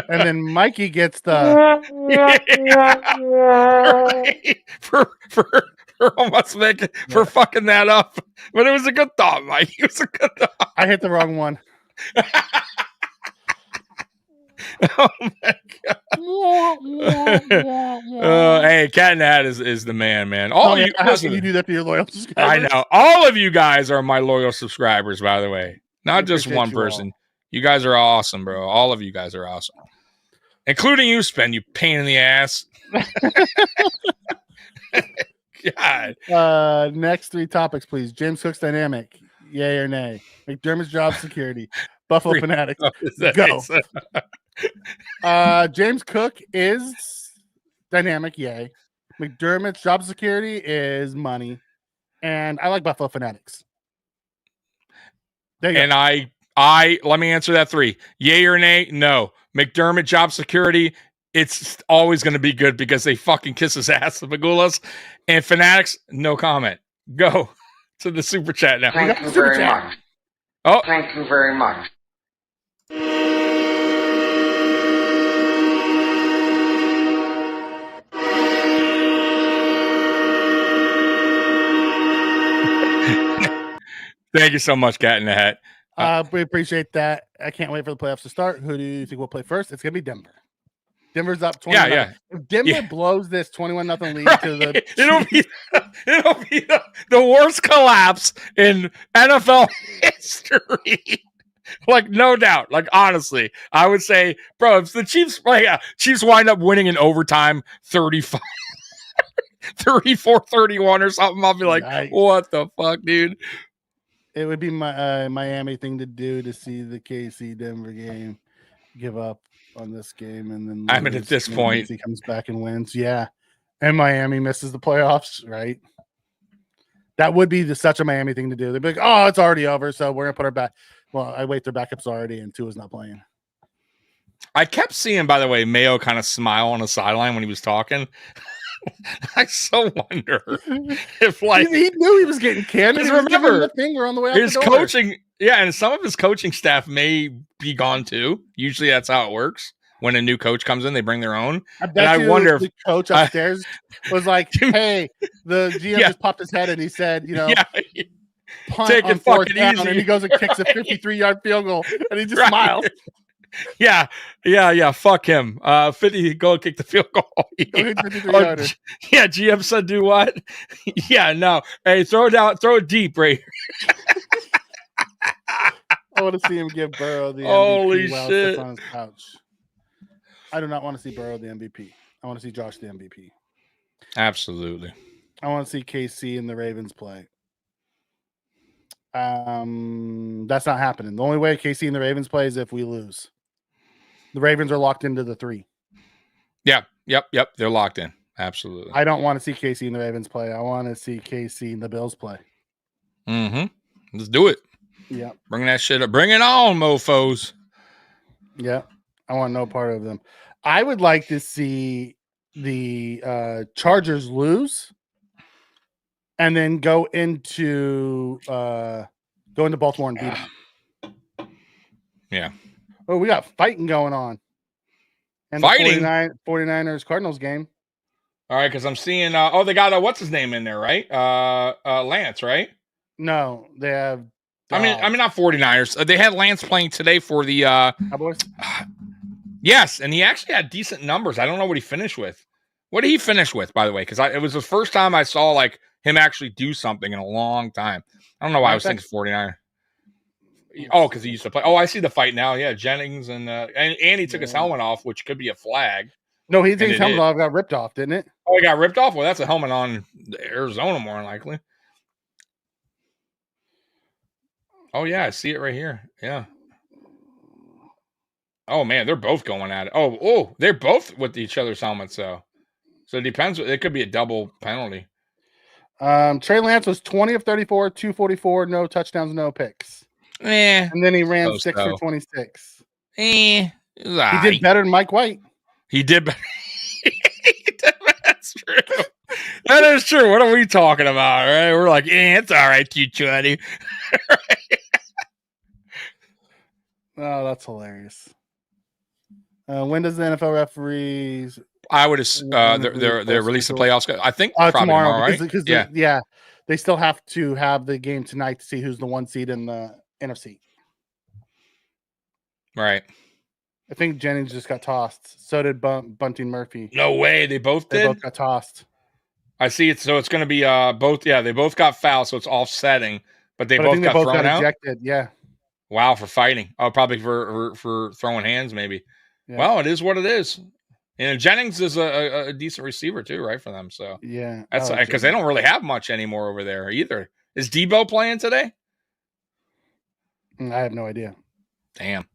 And then Mikey gets the for almost making for fucking that up. But it was a good thought, Mike. It was a good thought. I hit the wrong one. Oh my god. Hey, Cat in the Hat is the man. How can you do that to your loyal subscribers? I know. All of you guys are my loyal subscribers, by the way. Not just one person. You guys are awesome, bro. All of you guys are awesome. Including you, Spen, you pain in the ass. God. Next 3 topics, please. James Cook's dynamic. Yay or nay? McDermott's job security. Buffalo Fanatics. Go. James Cook is dynamic. Yay. McDermott's job security is money. And I like Buffalo Fanatics. There you go. And I let me answer that 3. Yay or nay? No. McDermott job security, it's always going to be good because they fucking kiss his ass, the Magulas. And Fanatics, no comment. Go to the super chat now. Thank you very much. Oh, thank you very much. Thank you so much, Cat in the Hat. We appreciate that. I can't wait for the playoffs to start. Who do you think will play first? It's going to be Denver. Denver's up 21. Yeah. If Denver blows this 21-0 lead to the it'll be the worst collapse in NFL history. Like, no doubt. Like, honestly, I would say, bro, if the Chiefs wind up winning in overtime 34-31 or something, I'll be like, what the fuck, dude? It would be my Miami thing to do to see the KC Denver game, give up on this game, and then I mean, at this point, he comes back and wins. Yeah, and Miami misses the playoffs, right? That would be such a Miami thing to do. They'd be like, "Oh, it's already over, so we're gonna put our back." Well, I wait, their backup's already, and Tua's not playing. I kept seeing, by the way, Mayo kind of smile on the sideline when he was talking. I so wonder if, like, he knew he was getting canned. Remember, the finger on the way out his the door. coaching, and some of his coaching staff may be gone too. Usually, that's how it works. When a new coach comes in, they bring their own. I wonder if the coach upstairs was like, "Hey, the GM just popped his head and he said, punt take it fucking down," easy. and he goes and kicks a 53-yard field goal, and he just smiles. Yeah. Fuck him. 50. Go kick the field goal. GM said, do what? Yeah, no. Hey, throw it deep, right? I want to see him give Burrow the Holy MVP while he shit. sits on his couch. I do not want to see Burrow the MVP. I want to see Josh the MVP. Absolutely. I want to see KC and the Ravens play. That's not happening. The only way KC and the Ravens play is if we lose. The Ravens are locked into the 3. Yeah. Yep. They're locked in. Absolutely. I don't want to see KC and the Ravens play. I want to see KC and the Bills play. Mm-hmm. Let's do it. Yeah. Bring that shit up. Bring it on, mofos. Yeah. I want no part of them. I would like to see the Chargers lose and then go into Baltimore and beat them. Yeah. Oh, we got fighting going on. And Fighting? The 49ers Cardinals game. All right, because I'm seeing they got what's his name in there, right? Lance, right? No, they have I mean not 49ers. They had Lance playing today for the Cowboys. Yes, and he actually had decent numbers. I don't know what he finished with. What did he finish with, by the way? Because it was the first time I saw like him actually do something in a long time. I don't know why I was thinking 49er. Oh, because he used to play. Oh, I see the fight now. Yeah, Jennings and he took his helmet off, which could be a flag. No, he thinks his helmet off got ripped off, didn't it? Oh, he got ripped off? Well, that's a helmet on Arizona, more than likely. Oh, yeah, I see it right here. Yeah. Oh, man, they're both going at it. Oh, they're both with each other's helmets, though. So it depends. It could be a double penalty. Trey Lance was 20 of 34, 244, no touchdowns, no picks. And then he ran 6 for 26. He did better than Mike White. He did better. That's true. That is true. What are we talking about? Right? We're like, it's all right, 220. Oh, that's hilarious. When does the NFL referees? I would they're releasing the playoffs. I think probably tomorrow, right? Because they still have to have the game tonight to see who's the 1 seed in the NFC. Right. I think Jennings just got tossed. So did Bunting Murphy. No way. They both did? They both got tossed. I see it. So it's going to be both. Yeah, they both got fouled, so it's offsetting. But they both got thrown out? Ejected, yeah. Wow, for fighting. Oh, probably for throwing hands, maybe. Yeah. Well, it is what it is. And Jennings is a decent receiver, too, right, for them. So yeah. That's because they don't really have much anymore over there either. Is Debo playing today? I have no idea. Damn.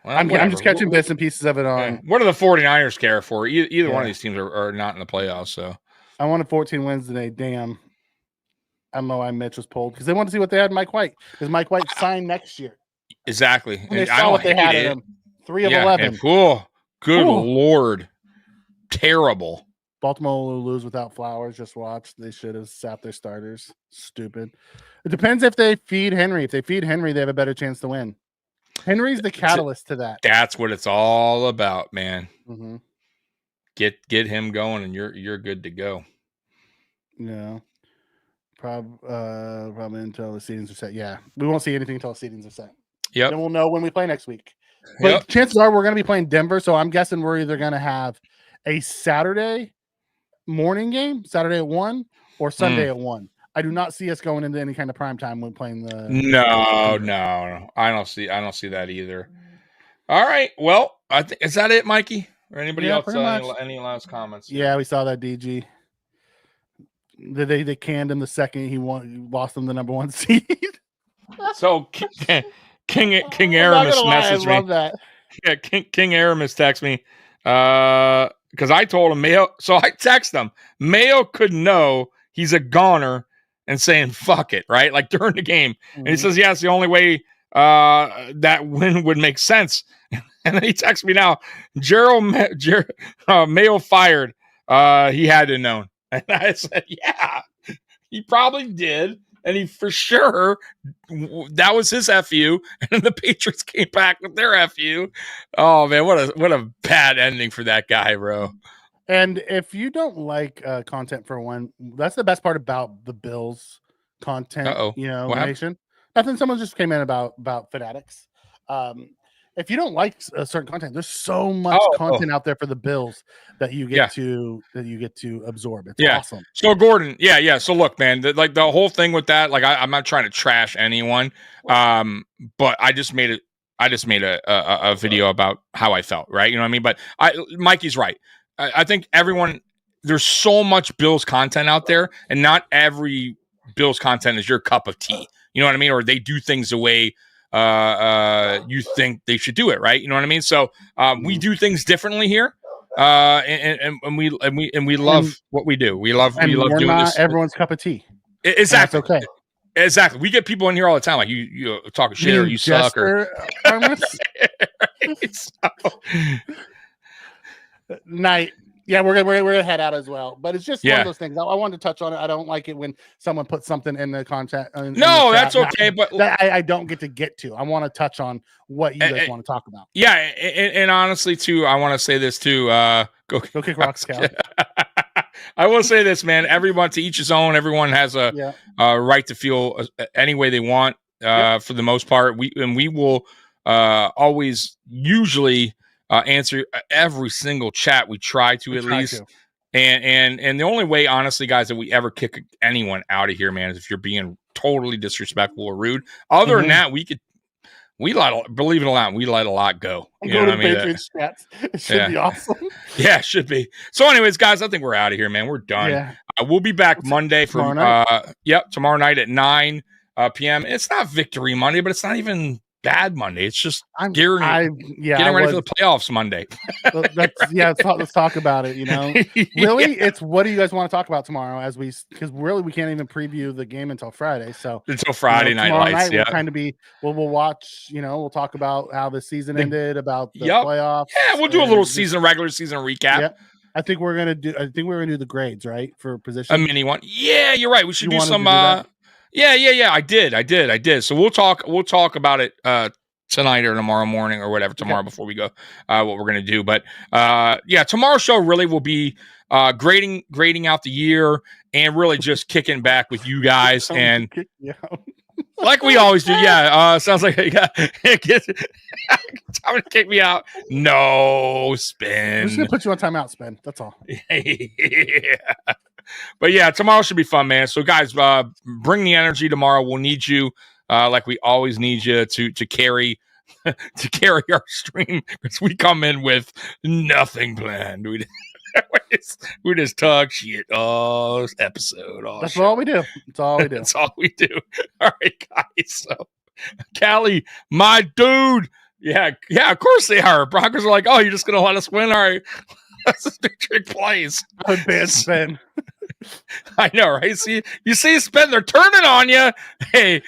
Well, I'm just catching bits and pieces of it on. Yeah. What do the 49ers care for? Either one of these teams are not in the playoffs. So I wanted 14 wins today. Damn. I don't know why Mitch was pulled because they wanted to see what they had in Mike White. Because Mike White signed next year. Exactly. And they saw what they had in him. 3 of 11. Good Lord. Terrible. Baltimore will lose without Flowers. Just watch. They should have sat their starters. Stupid. It depends if they feed Henry. If they feed Henry, they have a better chance to win. Henry's the catalyst to that. That's what it's all about, man. Mm-hmm. Get him going, and you're good to go. Yeah. Probably until the seedings are set. Yeah, we won't see anything until the seedings are set. Yep. Then we'll know when we play next week. But chances are we're going to be playing Denver, so I'm guessing we're either going to have a Saturday morning game, Saturday at 1, or Sunday at 1. I do not see us going into any kind of prime time when playing the. No. I don't see that either. All right. Well, is that it, Mikey? Or anybody else? Any last comments? Yeah, we saw that DG. They canned him the second he lost them the number 1 seed. So King Aramis messaged me. I love that. Yeah, King Aramis texted me because I told him Mayo. So I text him. Mayo could know he's a goner and saying fuck it, right? Like during the game. Mm-hmm. And he says, yeah, it's the only way that win would make sense. And then he texts me now, Mayo fired. He had to have known. And I said, yeah, he probably did. And he for sure, that was his FU. And the Patriots came back with their FU. Oh, man, what a bad ending for that guy, bro. And if you don't like content for one, that's the best part about the Bills content, nation. Nothing. Someone just came in about Fanatics. if you don't like certain content, there's so much content out there for the Bills that you get to absorb. It's awesome. So Gordon, So look, man, the whole thing with that, like I'm not trying to trash anyone, but I just made a video about how I felt, right? You know what I mean? But Mikey's right. I think there's so much Bills content out there, and not every Bills content is your cup of tea. You know what I mean? Or they do things the way you think they should do it, right? You know what I mean? So we do things differently here, and we love what we do. We love doing this. Everyone's cup of tea. Exactly. That's okay. Exactly. We get people in here all the time, like you talking shit or you suck or night. Yeah, we're gonna head out as well, but it's just one of those things. I wanted to touch on it. I don't like it when someone puts something in the content. No, that's okay, but I don't get to. I want to touch on what you guys want to talk about. Yeah, and honestly, too, I want to say this too. Go kick rocks, Cal. I will say this, man. Everyone to each his own. Everyone has a right to feel any way they want. For the most part, we will always usually. Answer every single chat we try to at least. And the only way, honestly, guys, that we ever kick anyone out of here, man, is if you're being totally disrespectful or rude. Other than that, believe it or not, we let a lot go. You know what I mean? Patriots chats. It should be awesome. Yeah, it should be. So anyways, guys, I think we're out of here, man. We're done. Yeah. We'll be back Monday for tomorrow night at 9 p.m. It's not Victory Monday, but it's not even bad Monday. It's just getting ready for the playoffs Monday. Let's talk about it. You know, really, it's what do you guys want to talk about tomorrow? Because really we can't even preview the game until Friday. So until Friday night lights, we'll kind of be. We'll watch. You know, we'll talk about how the season ended, about the playoffs. Yeah, we'll do a little regular season recap. Yeah. I think we're gonna do the grades, right, for position. A mini one. Yeah, you're right. We should do some. Yeah. I did. So we'll talk about it tonight or tomorrow morning or whatever. Tomorrow before we go, what we're gonna do. But tomorrow's show really will be grading out the year and really just kicking back with you guys and like we always do. Yeah, sounds like time to kick me out. No, Spin. I'm just gonna put you on timeout, Spin. That's all. Yeah. But yeah, tomorrow should be fun, man. So guys, bring the energy tomorrow. We'll need you, like we always need you to carry our stream, because we come in with nothing planned. We just talk shit all episode. That's all we do. That's all we do. That's all we do. All right, guys. So, Callie, my dude. Yeah. Of course they are. Broncos are like, oh, you're just gonna let us win? All right. That's just big trick plays. Bad Spin. I know, right? See, you see, Spin, they're turning on you. Hey,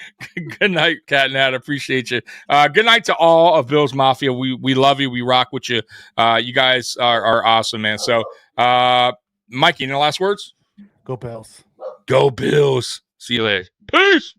good night, Cat and Hat. Appreciate you. Good night to all of Bills Mafia. We love you. We rock with you. You guys are awesome, man. So, Mikey, any last words? Go Bills. Go Bills. See you later. Peace.